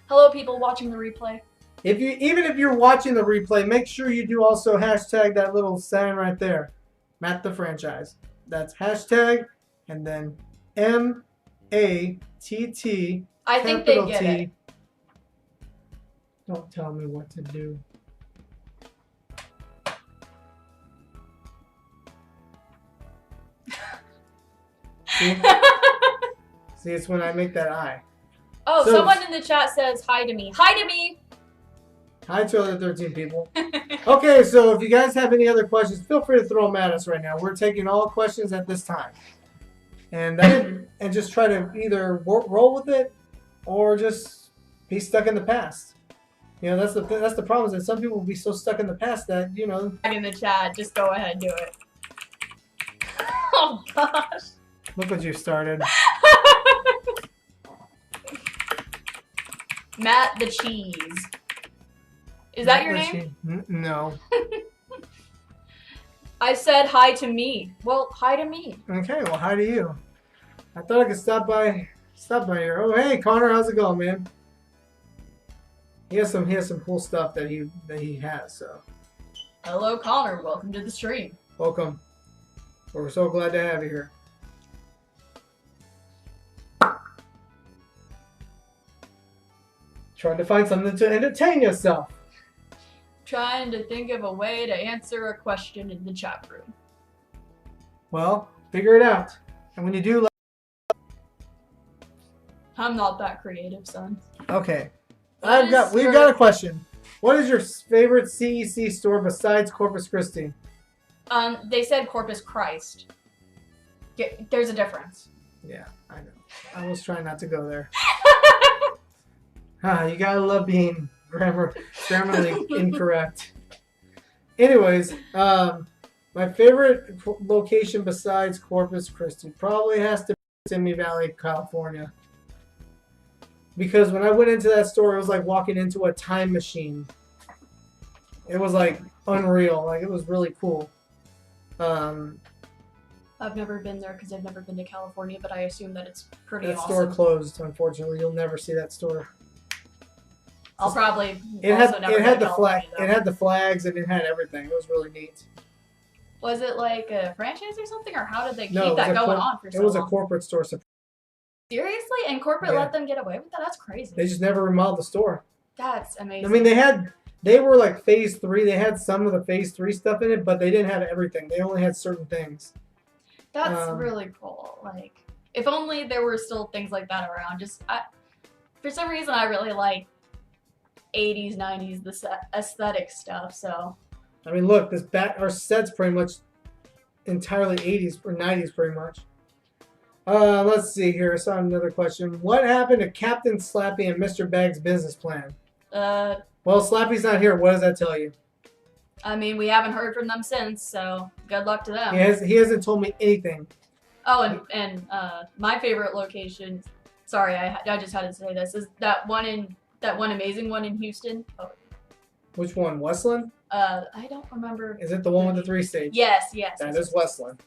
Hello, people watching the replay. Even if you're watching the replay, make sure you do also hashtag that little sign right there, Matt the Franchise. That's hashtag and then MATT. I think they get it. Don't tell me what to do. See, it's when I make that eye. Oh, So- someone in the chat says hi to me. Hi to me! Hi to other 13 people. Okay, so if you guys have any other questions, feel free to throw them at us right now. We're taking all questions at this time. And just try to either roll with it or just be stuck in the past. You know, that's the problem is that some people will be so stuck in the past that, you know. In the chat, just go ahead and do it. Oh gosh. Look what you started. Matt the Cheese. Is that your name? No. I said hi to me. Well, hi to me. Okay, well, hi to you. I thought I could stop by here. Oh, hey, Connor, how's it going, man? He has some cool stuff that he has. So, Hello, Connor. Welcome to the stream. welcome. We're so glad to have you here. Trying to find something to entertain yourself. Trying to think of a way to answer a question in the chat room. Well, figure it out. And when you do, I'm not that creative, son. okay. What We've got a question. What is your favorite CEC store besides Corpus Christi? They said Corpus Christ. There's a difference. Yeah, I know. I was trying not to go there. You gotta love being grammarly incorrect. Anyways, my favorite location besides Corpus Christi probably has to be Simi Valley, California. Because when I went into that store, it was like walking into a time machine. It was like unreal. Like it was really cool. I've never been there because I've never been to California, but I assume that it's pretty That awesome. store closed, unfortunately. You'll never see that store. I'll probably It also had never it go had to the flag. California, though. It had the flags and it had everything. It was really neat. Was it like a franchise or something, or how did they keep No, it was that a going on for so It was a long? corporate store. So Seriously? And corporate Yeah. let them get away with that? That's crazy. they just never remodeled the store. That's amazing. I mean, they were like phase 3. They had some of the phase 3 stuff in it, but they didn't have everything. They only had certain things. That's really cool. Like, if only there were still things like that around. For some reason, I really like 80s, 90s, the aesthetic stuff. So I mean, look, our set's pretty much entirely 80s or 90s, pretty much. Let's see here. I saw another question. What happened to Captain Slappy and Mr. Bag's business plan? Well, Slappy's not here. What does that tell you? I mean, we haven't heard from them since, so good luck to them. He hasn't told me anything. Oh, and my favorite location. Sorry, I just had to say this. Is that one amazing one in Houston? Oh, Which one? Westland? I don't remember. Is it the one with the 3 stage? Yes. That is Westland.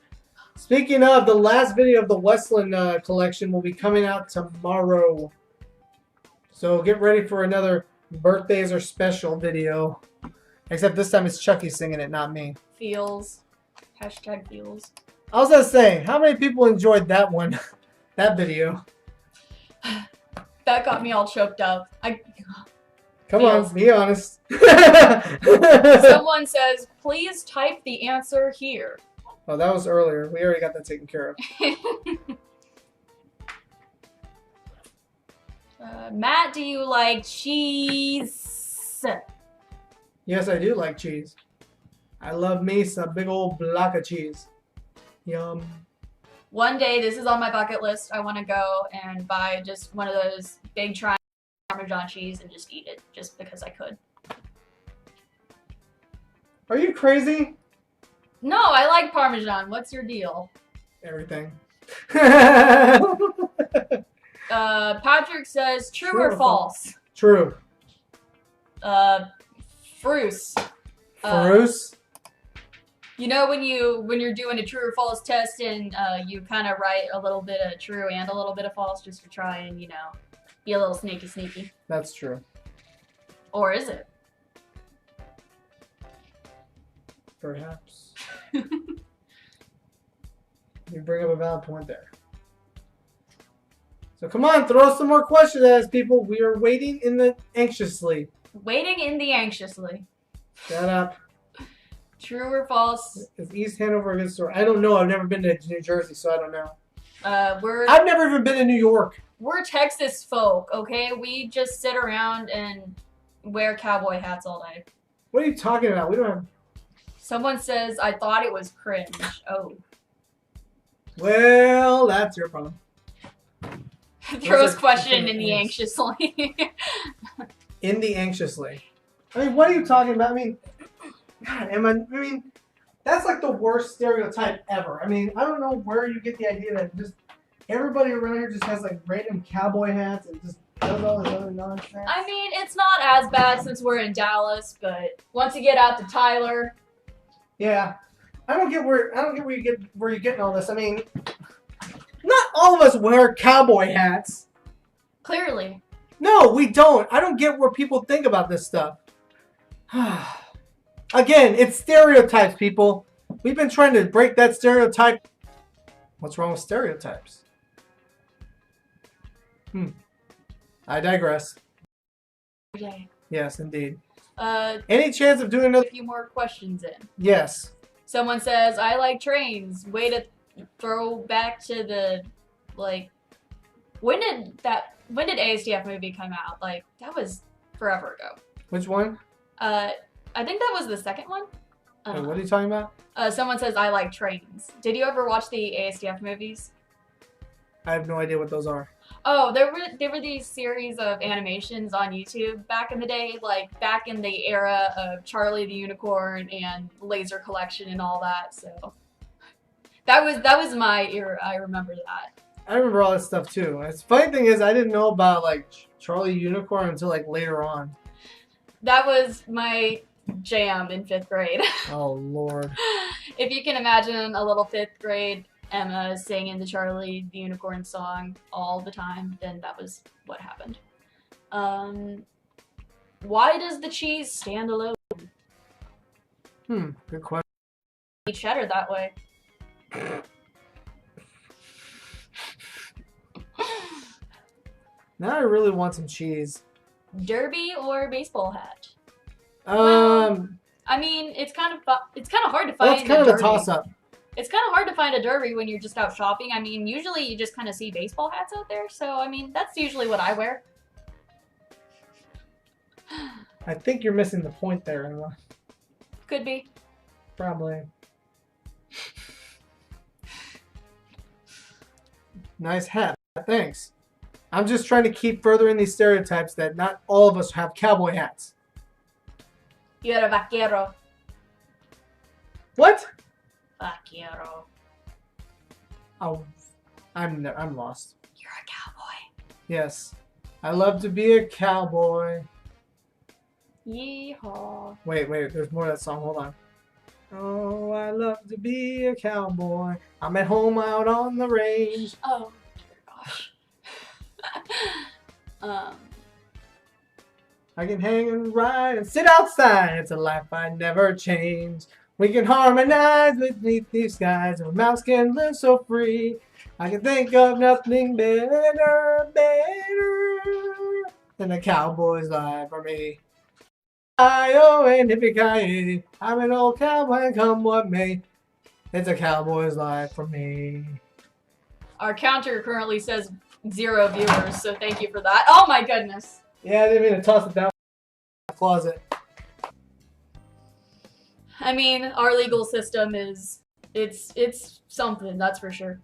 Speaking of, the last video of the Westland collection will be coming out tomorrow. So get ready for another birthdays or special video. Except this time it's Chucky singing it, not me. Feels. Hashtag feels. I was gonna say, how many people enjoyed that one? That video? That got me all choked up. Come Feels. on, be honest. Someone says, please type the answer here. Oh, that was earlier. We already got that taken care of. Matt, do you like cheese? Yes, I do like cheese. I love me some big old block of cheese. Yum. One day, this is on my bucket list. I want to go and buy just one of those big triangle Parmesan cheese and just eat it, just because I could. Are you crazy? No, I like Parmesan. What's your deal? Everything. Patrick says true or false? True. Fruce. Fruce? You know when you're doing a true or false test and you kind of write a little bit of true and a little bit of false just to try and, you know, be a little sneaky. That's true. Or is it? Perhaps. You bring up a valid point there. So come on, throw some more questions at us, people. We are waiting anxiously. Waiting in the anxiously. Shut up. True or false? Is East Hanover a good store? I don't know. I've never been to New Jersey, so I don't know. I've never even been to New York. We're Texas folk, okay? We just sit around and wear cowboy hats all day. What are you talking about? We don't have... Someone says, I thought it was cringe. Oh. Well, that's your problem. Throws question in the anxiously. In the anxiously. I mean, what are you talking about? I mean, God, that's like the worst stereotype ever. I mean, I don't know where you get the idea that just everybody around here just has like random cowboy hats and just does all this other nonsense. I mean, it's not as bad since we're in Dallas, but once you get out to Tyler. Yeah. I don't get where you're getting all this. I mean, not all of us wear cowboy hats. Clearly. No, we don't. I don't get where people think about this stuff. Again, it's stereotypes, people. We've been trying to break that stereotype. What's wrong with stereotypes? I digress. Okay. Yes, indeed. Any chance of doing another? A few more questions in. Yes. Someone says, I like trains. Way to throw back to the, like, when did ASDF movie come out? Like, that was forever ago. Which one? I think that was the second one. Wait, what are you talking about? Someone says, I like trains. Did you ever watch the ASDF movies? I have no idea what those are. Oh, there were these series of animations on YouTube back in the day, like back in the era of Charlie the Unicorn and Laser Collection and all that. So that was my era. I remember that. I remember all this stuff too. The funny thing is, I didn't know about like Charlie Unicorn until like later on. That was my jam in 5th grade. Oh Lord! If you can imagine a little 5th grade Emma singing the Charlie the Unicorn song all the time, then that was what happened. Why does the cheese stand alone? Good question. Eat cheddar that way. Now I really want some cheese. Derby or baseball hat? I mean, it's kind of hard to find. That's kind of a toss-up. It's kind of hard to find a derby when you're just out shopping. I mean, usually you just kind of see baseball hats out there. So, I mean, that's usually what I wear. I think you're missing the point there, Emma. Could be. Probably. Nice hat. Thanks. I'm just trying to keep furthering these stereotypes that not all of us have cowboy hats. You're a vaquero. What? Vaquero. Oh, I'm lost. You're a cowboy. Yes. I love to be a cowboy. Yeehaw. Wait, there's more of that song. Hold on. Oh, I love to be a cowboy. I'm at home out on the range. Oh, gosh. I can hang and ride and sit outside. It's a life I never change. We can harmonize beneath these skies. Our mouths can live so free. I can think of nothing better than a cowboy's life for me. I-O and hippie-ki-yay. I'm an old cowboy, come what may. It's a cowboy's life for me. Our counter currently says 0 viewers, so thank you for that. Oh my goodness. Yeah, I didn't mean to toss it down in the closet. I mean, our legal system is it's something, that's for sure.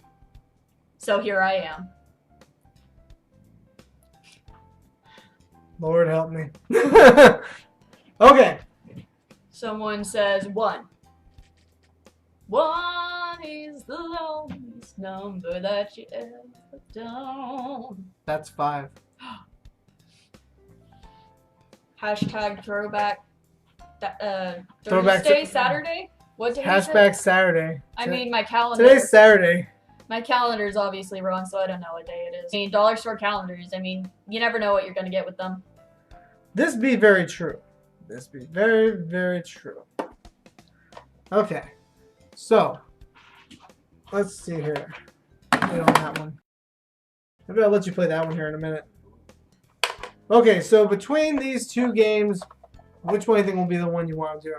So here I am. Lord help me. Okay. Someone says 1. 1 is the lowest number that you ever done. That's 5. Hashtag throwback. Throwback Thursday, Saturday? What day is it? Hashtag Saturday. I mean, my calendar. Today's Saturday. My calendar is obviously wrong, so I don't know what day it is. I mean, dollar store calendars. I mean, you never know what you're gonna get with them. This be very true. This be very, very true. Okay. So, let's see here. Wait on that one. Maybe I'll let you play that one here in a minute. Okay, so between these two games, which one do you think will be the one you want to do?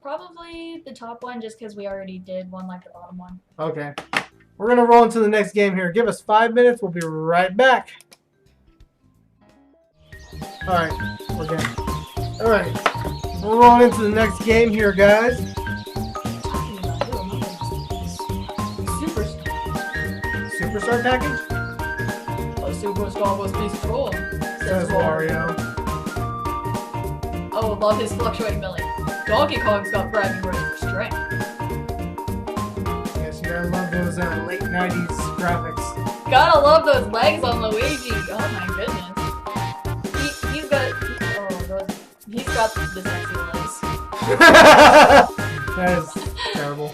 Probably the top one, just because we already did one like the bottom one. Okay. We're going to roll into the next game here. Give us 5 minutes. We'll be right back. Alright, we're good. Alright, we're rolling into the next game here, guys. Superstar package? A superstar must be strong, Says Wario. Oh, love his fluctuating belly. Donkey Kong's got bragging rights for strength. Yes, you gotta love those late 90s graphics. Gotta love those legs on Luigi. Oh my goodness. He's got the sexy legs. That is terrible.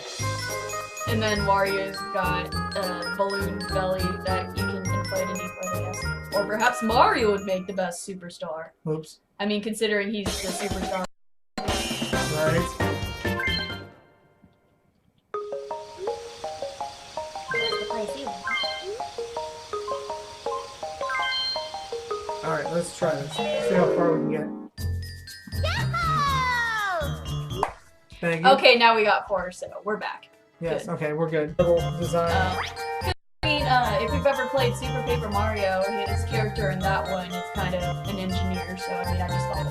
And then Wario's got a balloon belly that you can inflate and deflate, I guess. Or perhaps Mario would make the best superstar. Oops. I mean, considering he's the superstar. Right. Alright, let's try this. See how far we can get. Thank you. Okay, now we got 4, so we're back. Yes, Good. okay, we're good. Level design. I mean, if you've ever played Super Paper Mario, his character in that one is kind of an engineer, so I mean, I just thought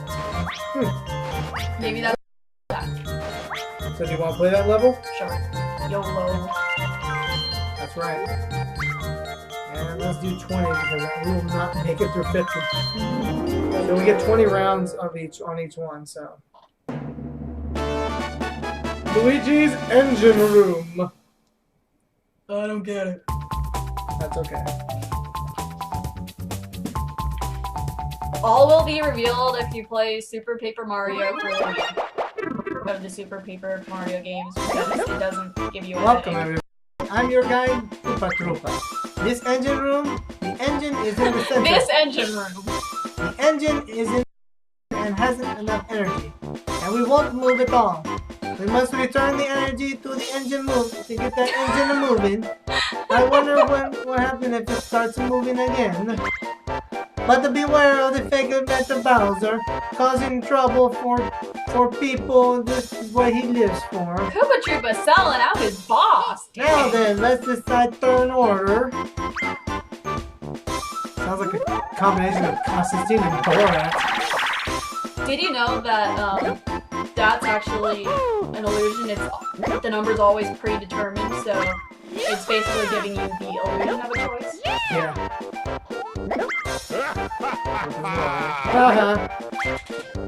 it was maybe that's that. So do you want to play that level? Sure. YOLO. That's right. And let's do 20 because we will not make it through 50. So we get 20 rounds of each on each one, so. Luigi's Engine Room. I don't get it. That's okay. All will be revealed if you play Super Paper Mario of the Super Paper Mario games, because it doesn't give you Welcome, anything. everyone. I'm your guide, Koopa Troopa. This engine room, the engine is in the center. This engine room. The engine is in and hasn't enough energy, and we won't move at all. We must return the energy to the engine room to get that engine moving. I wonder what happens if it starts moving again. But beware of the fake Meta Bowser, causing trouble for people. This is what he lives for. Koopa Troopa selling out his boss. Now then, let's decide third order. Sounds like a combination of Constantine and Borat. Did you know that that's actually an illusion? It's the number's always predetermined, so it's basically giving you the illusion of a choice. Yeah. Haha.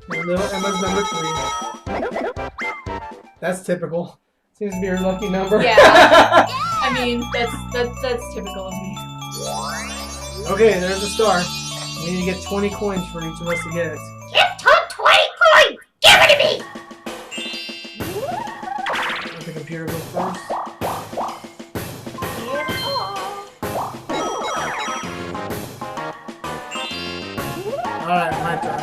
Little Emma's number 3. That's typical. Seems to be her lucky number. Yeah. I mean, that's typical of me. Okay, there's a star. We need to get 20 coins for each of us to get it. Gift hunt 20 coins! Give it to me! Let the computer go first. Alright, my turn.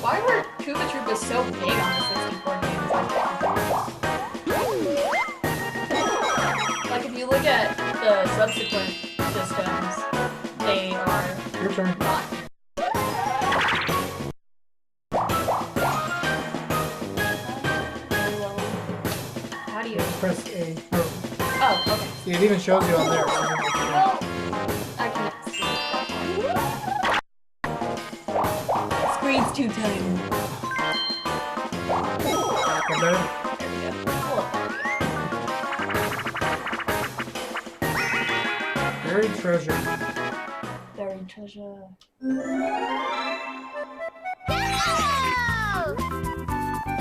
Why were Koopa Troopas so big on the 64 games? Like, if you look at the subsequent systems, they are Your turn. not. How do you? Press A. Oh, okay. See, it even shows you on there. Well, I can't see that far. too tiny. Better? Buried treasure. Buried treasure.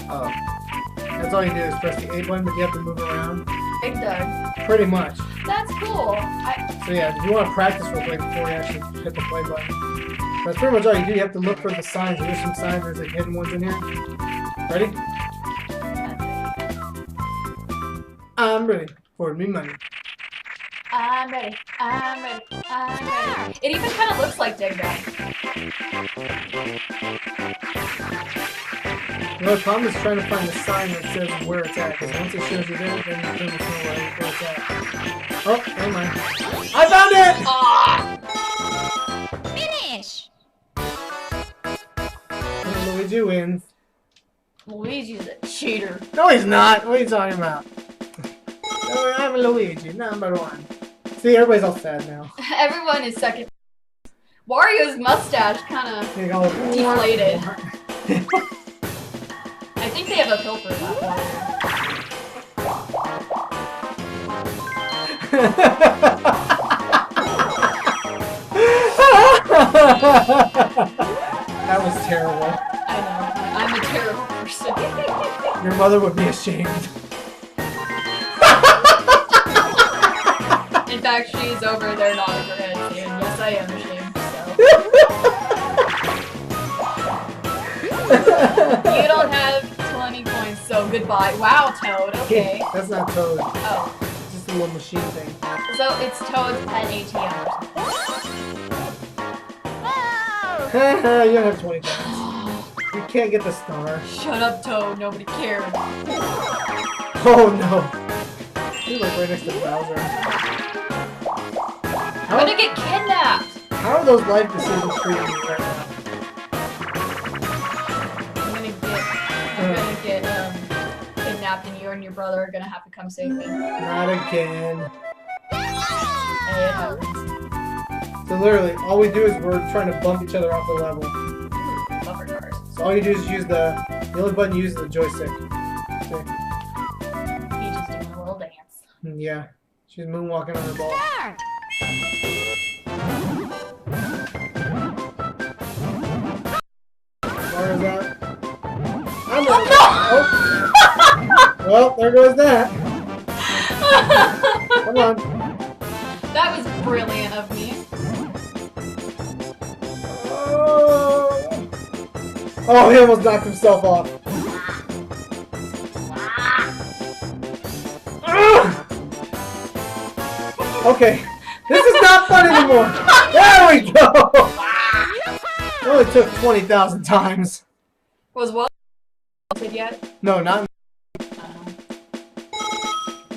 Oh. That's all you do is press the A button, but you have to move around. Big dog. Pretty much. That's cool. So yeah, if you want to practice real quick before you actually hit the play button. That's pretty much all you do. You have to look for the signs. There's some signs. There's like hidden ones in here. Ready? I'm ready for me money. I'm ready. I'm ready. I'm ready. It even kind of looks like Dig Dug. You know, the problem is trying to find the sign that says where it's at. Because once it shows you there, then you pretty much know where it's at. Oh, never mind. I found it! Finish! And Luigi wins. Luigi's a cheater. No, he's not. What are you talking about? No, I'm Luigi, number one. See, everybody's all sad now. Everyone is second. Wario's mustache kind of deflated. I think they have a pill for that. That was terrible. I know. I'm a terrible person. Your mother would be ashamed. In fact, she's over there nodding her head saying, yes, I am ashamed, so. You don't have 20 coins, so goodbye. Wow, Toad, okay. That's not Toad. Oh. It's just a little machine thing. So it's Toad's pet ATM or something. You don't have 20 coins. You can't get the star. Shut up, Toad. Nobody cares. Oh no. You're like right next to Bowser. I'm gonna get kidnapped! How are those life decisions treating you right now? I'm gonna get kidnapped and you and your brother are gonna have to come save me. Not again. Hey, it happens. So literally, all we do is we're trying to bump each other off the level. Buffer cars. So all you do is use the only button you use is the joystick. See? Peach is doing a little dance. Yeah. She's moonwalking on her ball. Where is that? I'm oh, well, there goes that. Come on. That was brilliant of me. Oh, he almost knocked himself off. Okay, this is not fun anymore. There we go. It only took 20,000 times. Was Waluigi yet? No, not.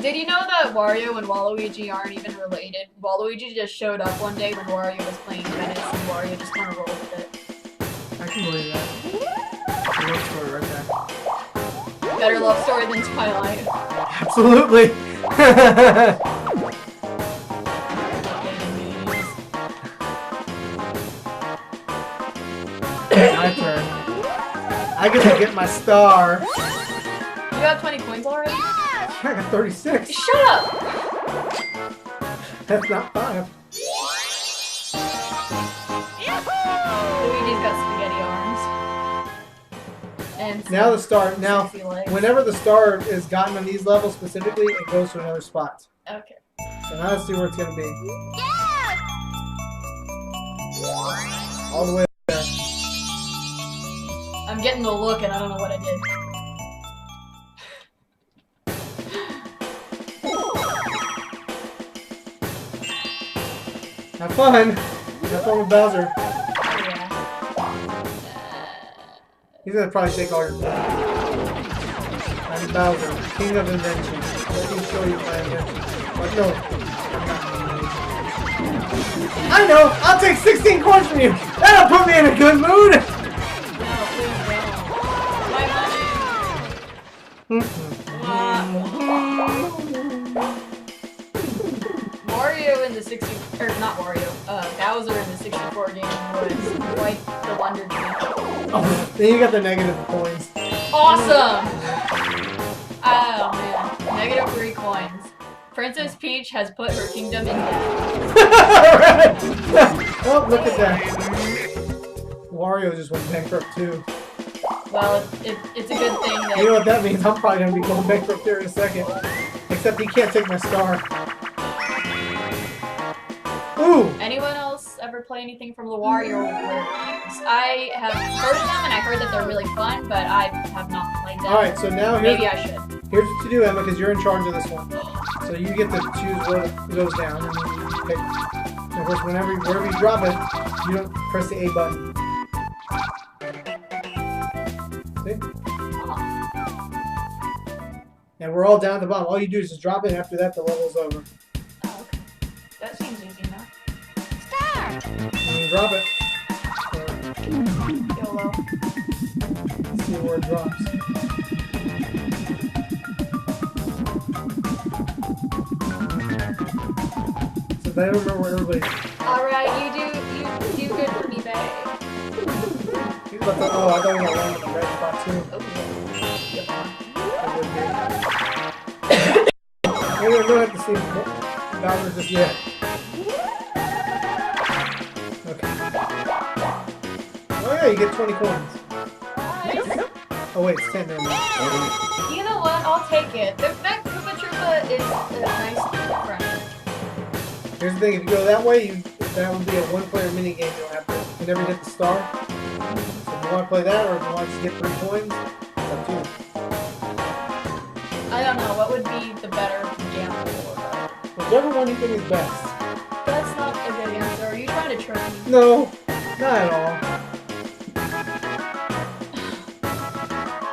Did you know that Wario and Waluigi aren't even related? Waluigi just showed up one day when Wario was playing tennis and Wario just kind of rolled with it. I can believe that. Love story right there. Better love story than Twilight. Absolutely. My turn. I get to get my star. You got 20 coins already? I got 36. Shut up! That's not 5. Luigi's got spaghetti arms. And Now the star. Now, sexy legs. whenever the star is gotten on these levels specifically, it goes to another spot. Okay. So now let's see where it's gonna be. All the way up there. I'm getting the look and I don't know what I did. Have fun. Have fun with Bowser. Oh, yeah. He's gonna probably take all your points. I'm Bowser, king of invention. Let me show you my invention. But no. I know! I'll take 16 coins from you! That'll put me in a good mood! No, please don't. My Mario in the 60, or not Mario, Bowser in the 64 game was quite the wonder jam. Oh, then you got the negative coins. Awesome! Oh man, -3 coins. Princess Peach has put her kingdom in debt. Oh, look at that. Wario just went bankrupt too. Well, it's a good thing that... You know what that means? I'm probably going to be going bankrupt here in a second. Except he can't take my star. Ooh! Anyone else ever play anything from the Wario games? I have heard of them and I heard that they're really fun, but I have not played them. Alright, so now maybe I should. Here's what to do, Emma, because you're in charge of this one. So you get to choose what goes down. And you pick. And of course, wherever you drop it, you don't press the A button. See? And we're all down at the bottom. All you do is just drop it, and after that, the level's over. Oh, okay. That seems easy enough. And you drop it. YOLO. Let's see where it drops. So I don't remember where everybody's. Alright, you do good for me, babe. Oh, I thought we got one in the red spot too. Maybe I don't have to see Bowser just yet. Okay. Oh yeah, you get 20 coins. Nice. Oh wait, it's 10 now. You know what? I'll take it. That Koopa Troopa is a nice friend. Here's the thing, if you go that way, that would be a one-player minigame. You'll have to, you never hit the star. So if you want to play that, or if you want to just get 3 coins, it's up to you. I don't know, what would be the better gamble? Whichever one you think is best. That's not a good answer. Are you trying to trick me? No, not at all.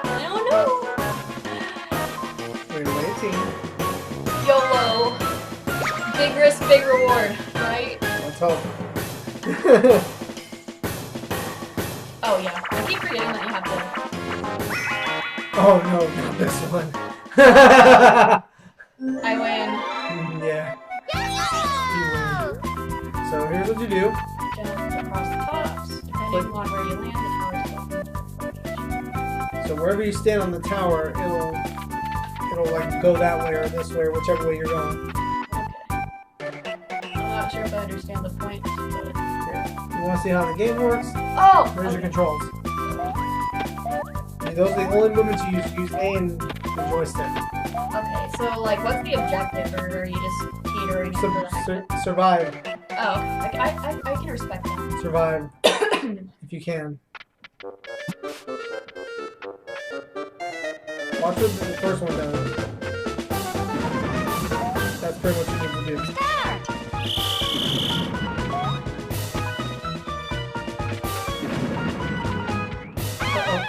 I don't know. We're 18. YOLO. Big risk, big reward, right? Let's hope. Oh yeah, I keep forgetting that you have to... Oh no, not this one. I win. Yeah. You win. So here's what you do. Jump across the tops. Depending on where you land, the tower's So wherever you stand on the tower, it'll like go that way or this way or whichever way you're going. Okay. I'm not sure if I understand the point, but... Yeah. You want to see how the game works? Oh! There's your controls. And those are the only movements you use. Use A and the joystick. Okay, so like, what's the objective, or are you just teetering into that? Survive. Oh, I can respect that. Survive. If you can. Watch what the first one does. That's pretty much what you need to do.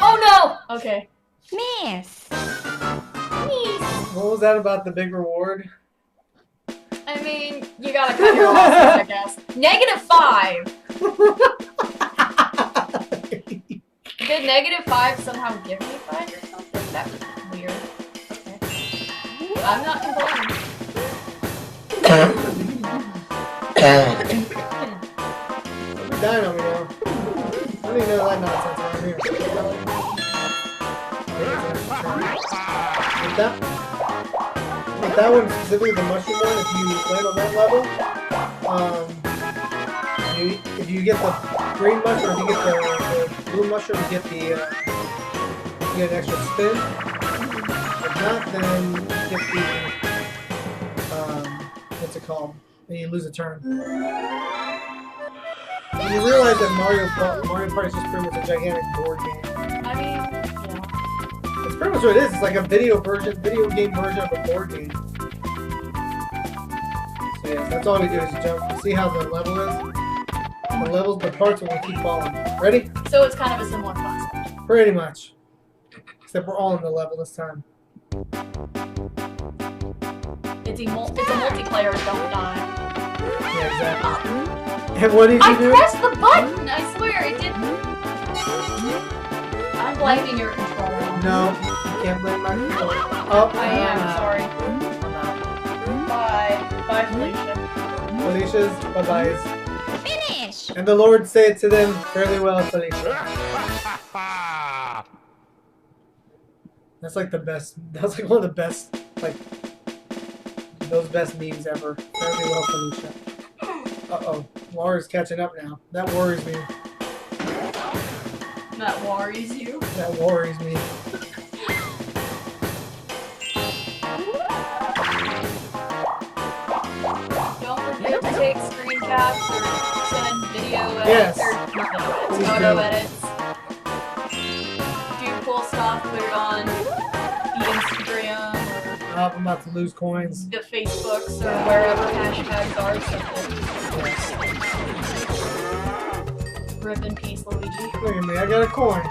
Oh no! Okay. Miss. What was that about the big reward? I mean, you gotta cut your losses, I guess. -5! Did -5 somehow give me 5 or something? That was weird. Okay. I'm not complaining. You're dying on me now. I don't even know that nonsense around here. With that one specifically, the mushroom one, if you land on that level, if you get the green mushroom, if you get the blue mushroom, you get an extra spin. If not, then you get the what's it called? And you lose a turn. And you realize that Mario Party is just pretty much a gigantic board game. I mean, yeah. It's pretty much what it is. It's like a video game version of a board game. So yes, that's all we do is jump. See how the level is? The parts will keep falling. Ready? So it's kind of a similar concept. Pretty much. Except we're all in the level this time. It's a multiplayer, don't die. Yeah, exactly. And what did you do? I pressed the button! I swear, it didn't. I'm blaming your controller. No, you can't blame my controller. Oh, I am, sorry. I'm out. Bye. Bye, Felicia. Felicia's bye-byes. Finish. And the Lord said to them, fairly well, Felicia. That's like the best. That's like one of the best, like, those best memes ever. Fairly well, Felicia. Uh-oh. Laura's catching up now. That worries me. That worries you? That worries me. Don't forget to take screen caps or send video edits, Yes. or not video edits, Please photo do. edits. Do cool stuff, put it on the Instagram or Oh, I'm about to lose coins. the Facebooks or wherever hashtags are accepted. Rip in peace, Luigi. Look at me, I got a coin.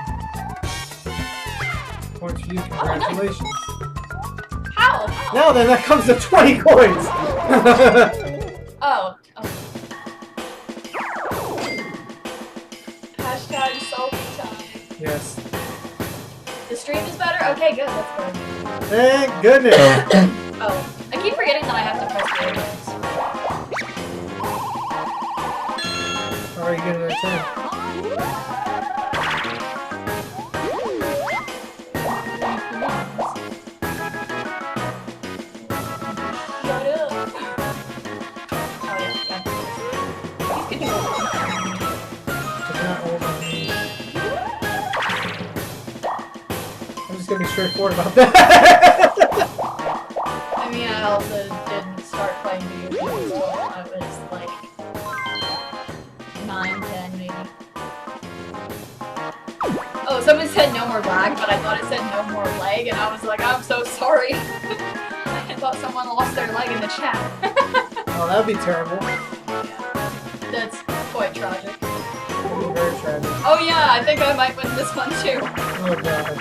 Coin for you, congratulations. How? Now then, that comes to 20 coins! Oh. Hashtag selfie time. Yes. The stream is better? Okay, good. That's better. Thank goodness! Oh. I keep forgetting that I have to press the arrows. Alright, you get another turn. Shut up. Oh, yeah. You can do it. It's not old on me. I'm just gonna be straightforward about that. I mean, I also didn't start playing video games until I was like 9, 10 maybe. Oh, someone said no more lag, but I thought it said no more leg, and I was like, I'm so sorry. I thought someone lost their leg in the chat. Oh, that would be terrible. That's quite tragic. That would be very tragic. Oh yeah, I think I might win this one too. Oh god.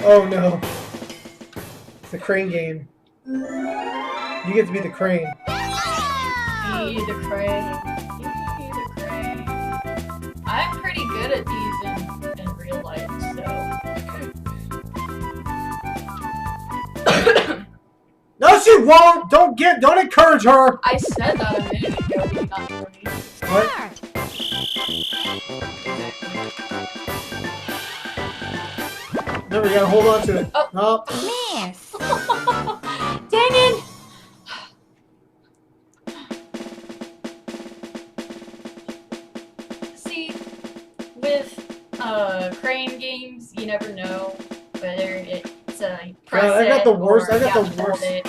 Oh no. It's the crane game. You get to be the crane. Be the crane. Be the crane. I'm pretty good at these in real life, so. No, she won't! Don't encourage her! I said that a minute ago, but not for me. What? No, we gotta hold on to it. Oh. No. Miss. Dang it! See, with crane games, you never know whether it's a press I got it the worst- or I got you the have to hold worst. it.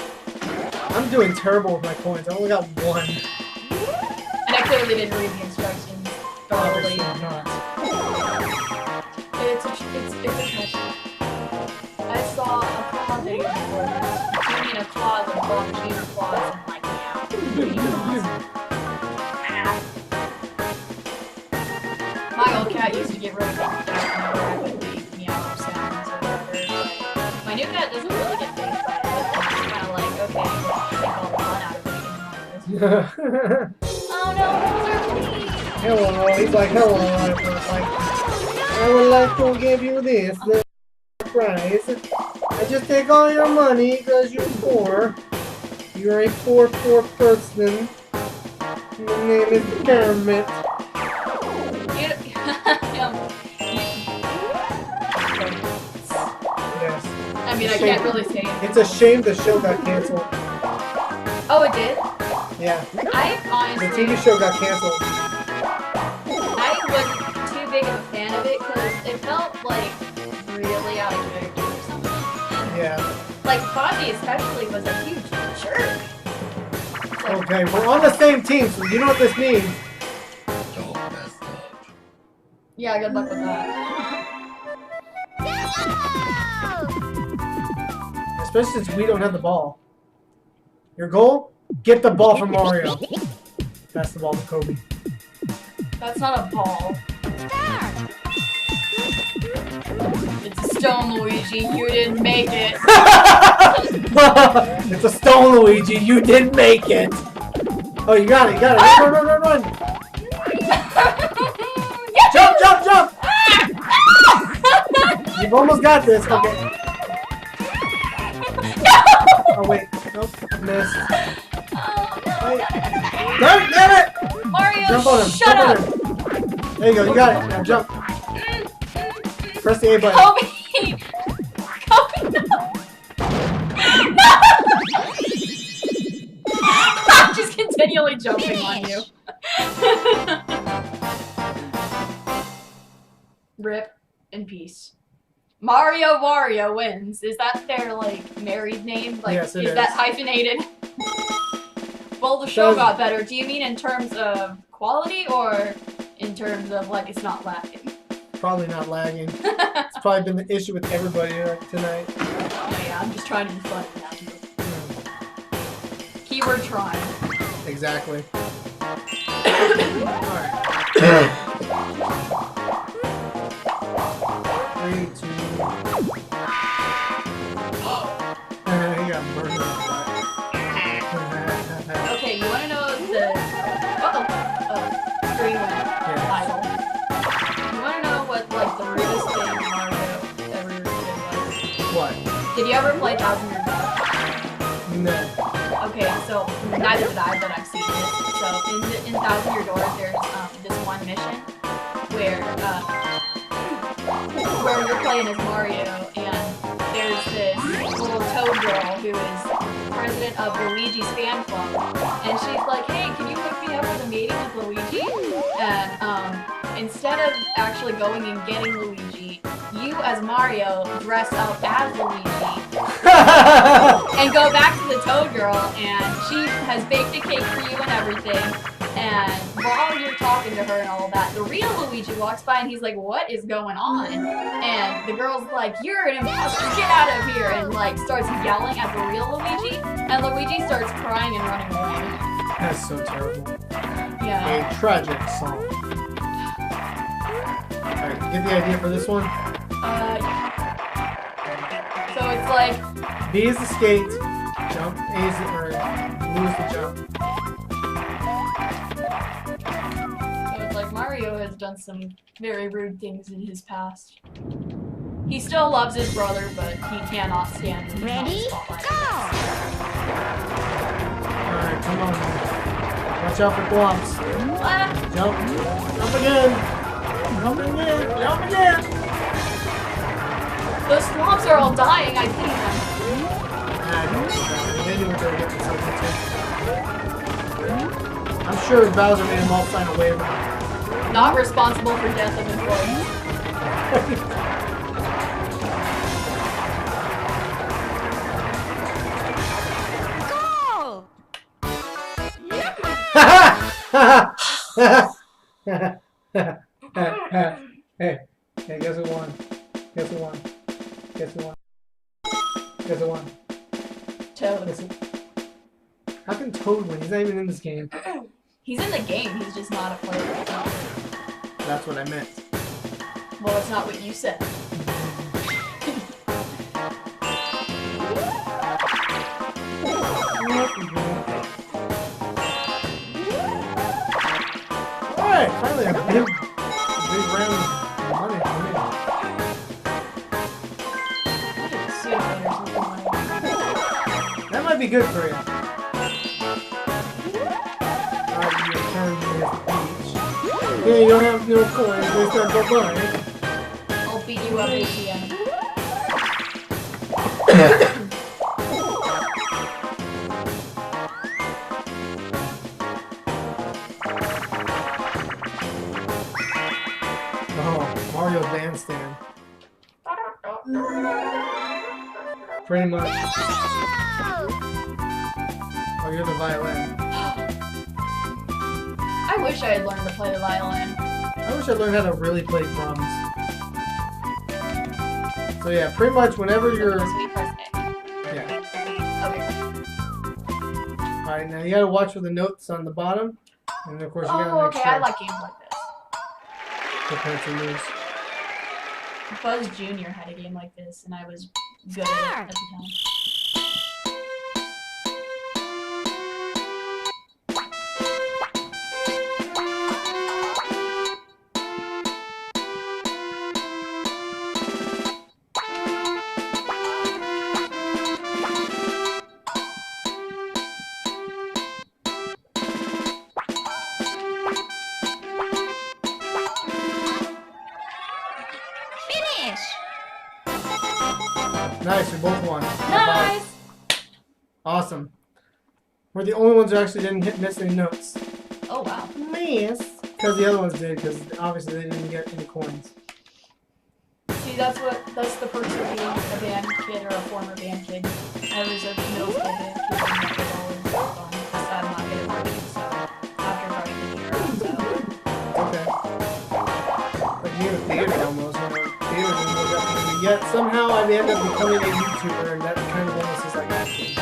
I'm doing terrible with my coins. I only got one. And I clearly didn't read the instructions thoroughly. Obviously not. It's a tragedy. I saw a claw video before this. I mean, a claws and claw machine or claws and like, my old cat used to get really bumped out whenever I would make meow sounds or whatever. My new cat doesn't really get phased by it. It's kind of like, okay, take all the fun out of it. Oh no, those are please. Hello, he's like, hello. I would like to give you this little prize. I just take all your money because you're poor. You're a poor person. My name is Kermit. Yes. I mean, I can't really say anything. It's a shame the show got canceled. Oh, it did? Yeah. I The honestly... TV show got canceled. I wasn't too big of a fan of it because it felt like really out of character or something. Yeah. Like Fonzie especially was a huge jerk. It's like, Okay, we're on the same team, so you know what this means. yeah, good luck with that. Especially since we don't have the ball. Your goal? Get the ball from Mario. That's the ball to Kobe. That's not a ball. It's a stone, Luigi. You didn't make it. It's a stone, Luigi. You didn't make it. Oh, you got it. You got it. Run, run, run, run. Jump, jump, jump. You've almost got this. Okay. Oh, wait. Nope. Missed. Oh, no. Wait. Damn it! Mario! Jump on him. Shut Jump up. on him. There you go. You got it. Now jump. Press the A button. Kobe! Kobe, no! No! I'm just continually jumping on you. Rip in peace. Mario Wario wins. Is that their, like, married name? Like, Yes, it is is. that hyphenated? Well, the show got better. Do you mean in terms of quality or in terms of, like, it's not lacking? Probably not lagging. It's probably been the issue with everybody tonight. Oh yeah, I'm just trying to be funny now. Keyword trying. Exactly. Alright. 3, 2. He got murdered. Okay, you wanna know the screen went idle. You wanna know what like the weirdest thing Mario ever did was? What? Did you ever play 1000 Year Door? No. Okay, so neither did I, but I've seen it. So in 1000 Year Door, there's this one mission where you're playing as Mario, and there's this little toad girl who is president of Luigi's fan club, and she's like, "Hey, can you hook me up with a meeting with Luigi?" And instead of actually going and getting Luigi, you as Mario dress up as Luigi and go back to the Toad Girl, and she has baked a cake for you and everything. And while you're talking to her and all that, the real Luigi walks by and he's like, "What is going on?" And the girl's like, "You're an imposter, get out of here!" And like starts yelling at the real Luigi, and Luigi starts crying and running away. That's so terrible. Yeah. A tragic song. Alright, get the idea for this one? So it's like B is the skate, jump, A is the blue is the jump. So it's like Mario has done some very rude things in his past. He still loves his brother, but he cannot stand him. Ready? Go! Alright, come on. Watch out for blocks. Ah, Jump. Jump again. Jump again. Jump again. those swamps are all dying, I pity them. They knew what they were getting themselves into. I'm sure Bowser made them all sign a waiver. Not responsible for death of employees. Hey, guess who won? Guess who won? Guess who won? Guess who won? Toad. How can Toad win? He's not even in this game. He's in the game, he's just not a player. That's what I meant. Well, it's not what you said. Alright, finally a big round of money for me. That might be good for you. Alright, you return to the beach. Yeah, you don't have no coins, there's not go buy. I'll beat you up, ATM. Oh, Mario Bandstand. Pretty much. Oh, you're the violin. I wish I had learned to play the violin. I wish I learned how to really play drums. So yeah, pretty much whenever you're... So we press A. Yeah. Okay. Alright, now you gotta watch for the notes on the bottom. And of course you gotta Oh, make okay, sure I like games like this. the pencil moves. Buzz Jr. had a game like this, and I was good at it at the time. Nice, we both won. Nice! Awesome. We're the only ones who actually didn't miss any notes. Oh, wow. Miss. Because the other ones did, because obviously they didn't get any coins. See, that's the perks of being a band kid or a former band kid. I was a middle school band kid and that was always fun because I'm not good at marching, so after starting the year, so. Okay. Like me with theater almost, you know, theater didn't look up to me. Yet somehow I ended up becoming a YouTuber and that kind of almost is like acting.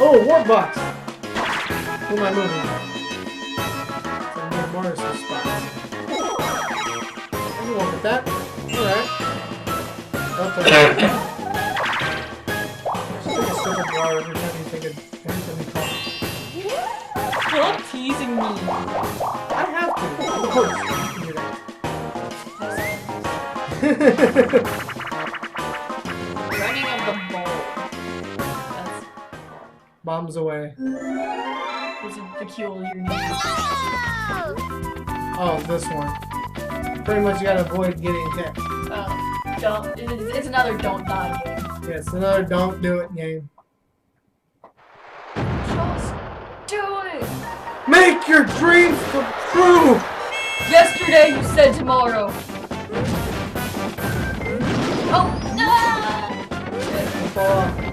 Oh, Warbox! Who am I moving? Some more bars or spots. Everyone with that? Alright. Okay. Just take a sip of water every time you think of anything you talk. Stop teasing me. I have to. Of course. You can do that. Running of the bowl. That's Bombs away. a peculiar name. Oh, this one. Pretty much you gotta avoid getting hit. It's another don't die game. Yeah, it's another don't do it game. Just do it! Make your dreams come true! Yesterday you said tomorrow. Oh, no!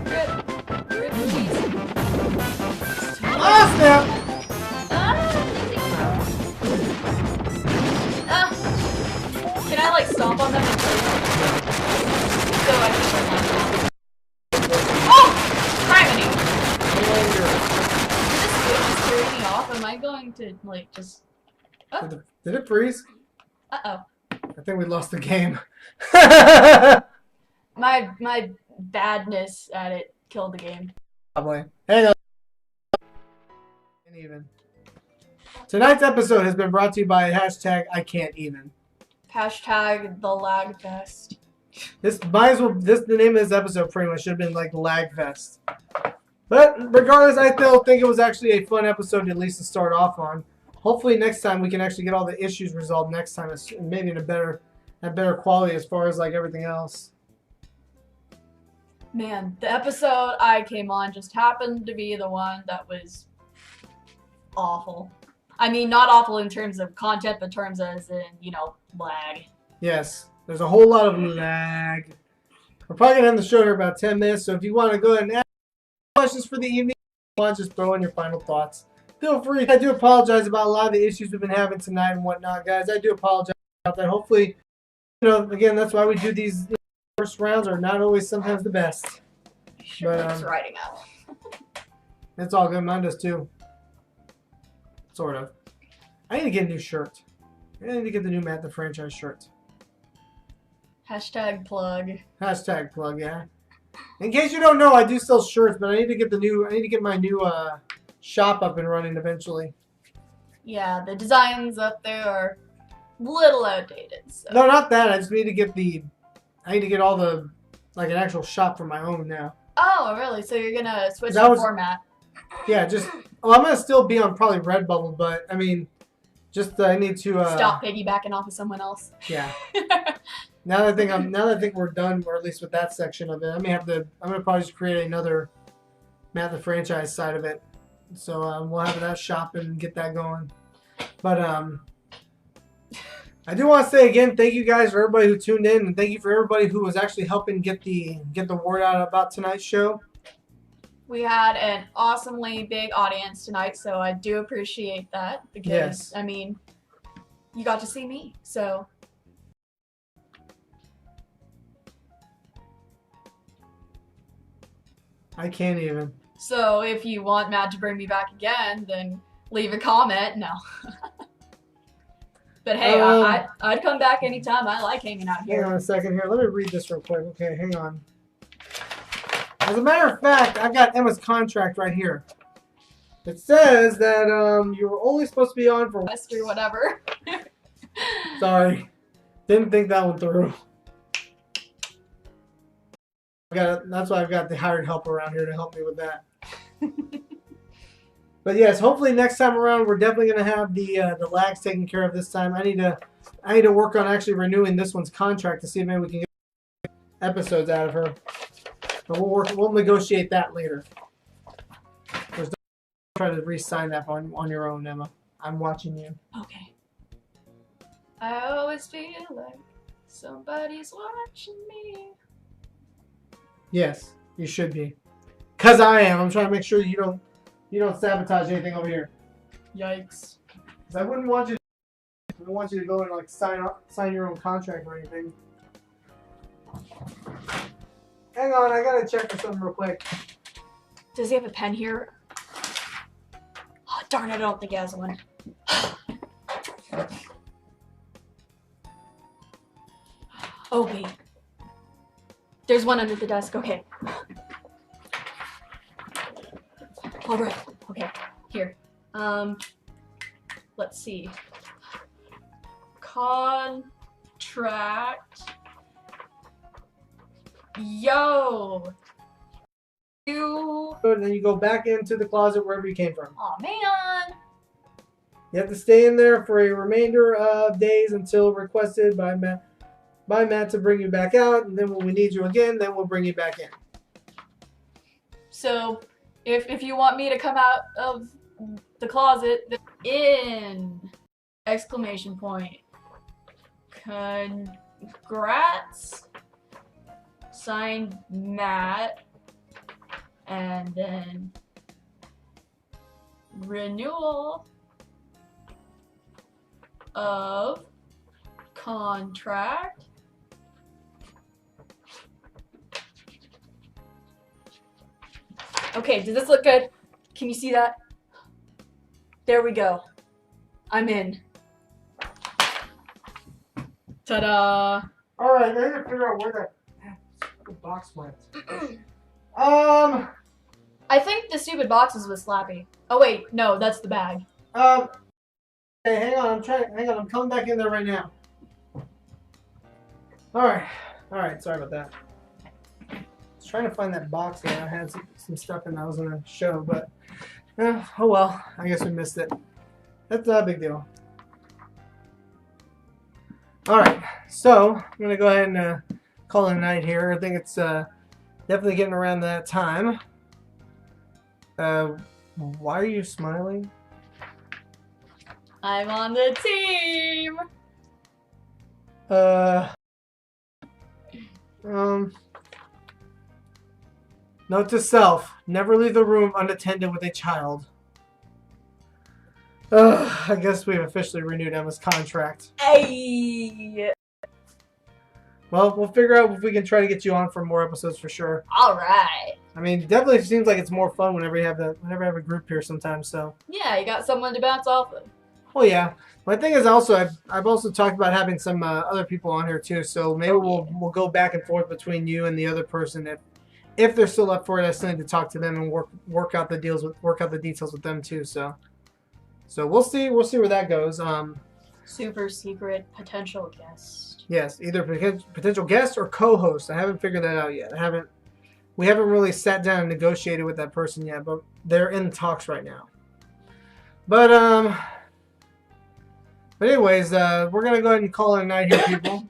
Rip. Rip the cheese. Ah, snap! Can I like stomp on them and kill them? So I can oh! Criminy! This switch is throwing me off. Am I going to like just oh. Did it freeze? Uh-oh. I think we lost the game. My badness at it killed the game. Probably. Hang on. Can't even. Tonight's episode has been brought to you by hashtag I can't even. Hashtag the lag fest. This might as well. The name of this episode pretty much should have been like Lag Fest. But regardless, I still think it was actually a fun episode at least to start off on. Hopefully next time we can actually get all the issues resolved next time, maybe in a better quality as far as like everything else. Man, the episode I came on just happened to be the one that was awful. I mean, not awful in terms of content, but terms as in, you know, lag. Yes, there's a whole lot of lag. We're probably gonna end the show here about 10 minutes, so if you want to go ahead and ask questions for the evening, just throw in your final thoughts. Feel free. I do apologize about a lot of the issues we've been having tonight and whatnot, guys. I do apologize about that. Hopefully, you know, again, that's why we do these first rounds are not always sometimes the best. Sure, it's writing out. It's all good. Mine does too. Sort of. I need to get a new shirt. I need to get the new Matt the Franchise shirt. Hashtag plug. Hashtag plug, yeah. In case you don't know, I do sell shirts, but I need to get my new shop up and running eventually. Yeah, the designs up there are a little outdated. So. No, not that. I just need to get all the like an actual shop for my own now. Oh, really? So you're gonna switch the format? Yeah, just. Well, I'm gonna still be on probably Redbubble, but I mean, just I need to stop piggybacking off of someone else. Yeah. Now that I think we're done, or at least with that section of it, I'm gonna probably just create another Matt the Franchise side of it. So we'll have that shop and get that going. But I do want to say again, thank you guys for everybody who tuned in, and thank you for everybody who was actually helping get the word out about tonight's show. We had an awesomely big audience tonight, so I do appreciate that because yes. I mean, you got to see me, so. I can't even. So if you want Matt to bring me back again, then leave a comment. No. But hey, I'd come back anytime. I like hanging out here. Hang on a second here. Let me read this real quick. Okay, hang on. As a matter of fact, I've got Emma's contract right here. It says that you were only supposed to be on for West or whatever. Sorry. Didn't think that one through. That's why I've got the hired help around here to help me with that. But yes, hopefully next time around we're definitely gonna have the lags taken care of this time. I need to work on actually renewing this one's contract to see if maybe we can get episodes out of her. But we'll negotiate that later. There's no try to re-sign that on your own, Emma. I'm watching you. Okay. I always feel like somebody's watching me. Yes, you should be. Cause I am. I'm trying to make sure you don't sabotage anything over here. Yikes. Cause I wouldn't want you. I don't want you to go and like sign your own contract or anything. Hang on, I gotta check for something real quick. Does he have a pen here? Oh, darn it, I don't think he has one. Oh, wait. There's one under the desk. Okay. All right. Okay. Here. Let's see. Contract. Yo. You. And then you go back into the closet wherever you came from. Aw, man. You have to stay in there for a remainder of days until requested by Matt to bring you back out. And then when we need you again, then we'll bring you back in. So, if you want me to come out of the closet, in exclamation point. Congrats. Signed, Matt. And then renewal of contract. Okay, does this look good? Can you see that? There we go. I'm in. Ta-da! Alright, I need to figure out where the box went. I think the stupid box is with Slappy. Oh wait, no, that's the bag. Okay, hang on, I'm coming back in there right now. Alright, sorry about that. I was trying to find that box there. I had some stuff in that I was gonna show, but oh well, I guess we missed it. That's not a big deal. Alright, so I'm gonna go ahead and call it a night here. I think it's definitely getting around that time. Why are you smiling? I'm on the team! Note to self, never leave the room unattended with a child. I guess we've officially renewed Emma's contract. Hey! Well, we'll figure out if we can try to get you on for more episodes for sure. Alright. I mean, definitely seems like it's more fun whenever you have I have a group here sometimes, so. Yeah, you got someone to bounce off of. Well, yeah. My thing is also, I've also talked about having some other people on here too, so maybe we'll go back and forth between you and the other person if they're still up for it. I still need to talk to them and work out the details with them too. So we'll see where that goes. Super secret potential guest. Yes, either potential guest or co-host. I haven't figured that out yet. We haven't really sat down and negotiated with that person yet, but they're in talks right now. But anyways, we're gonna go ahead and call it a night here, people.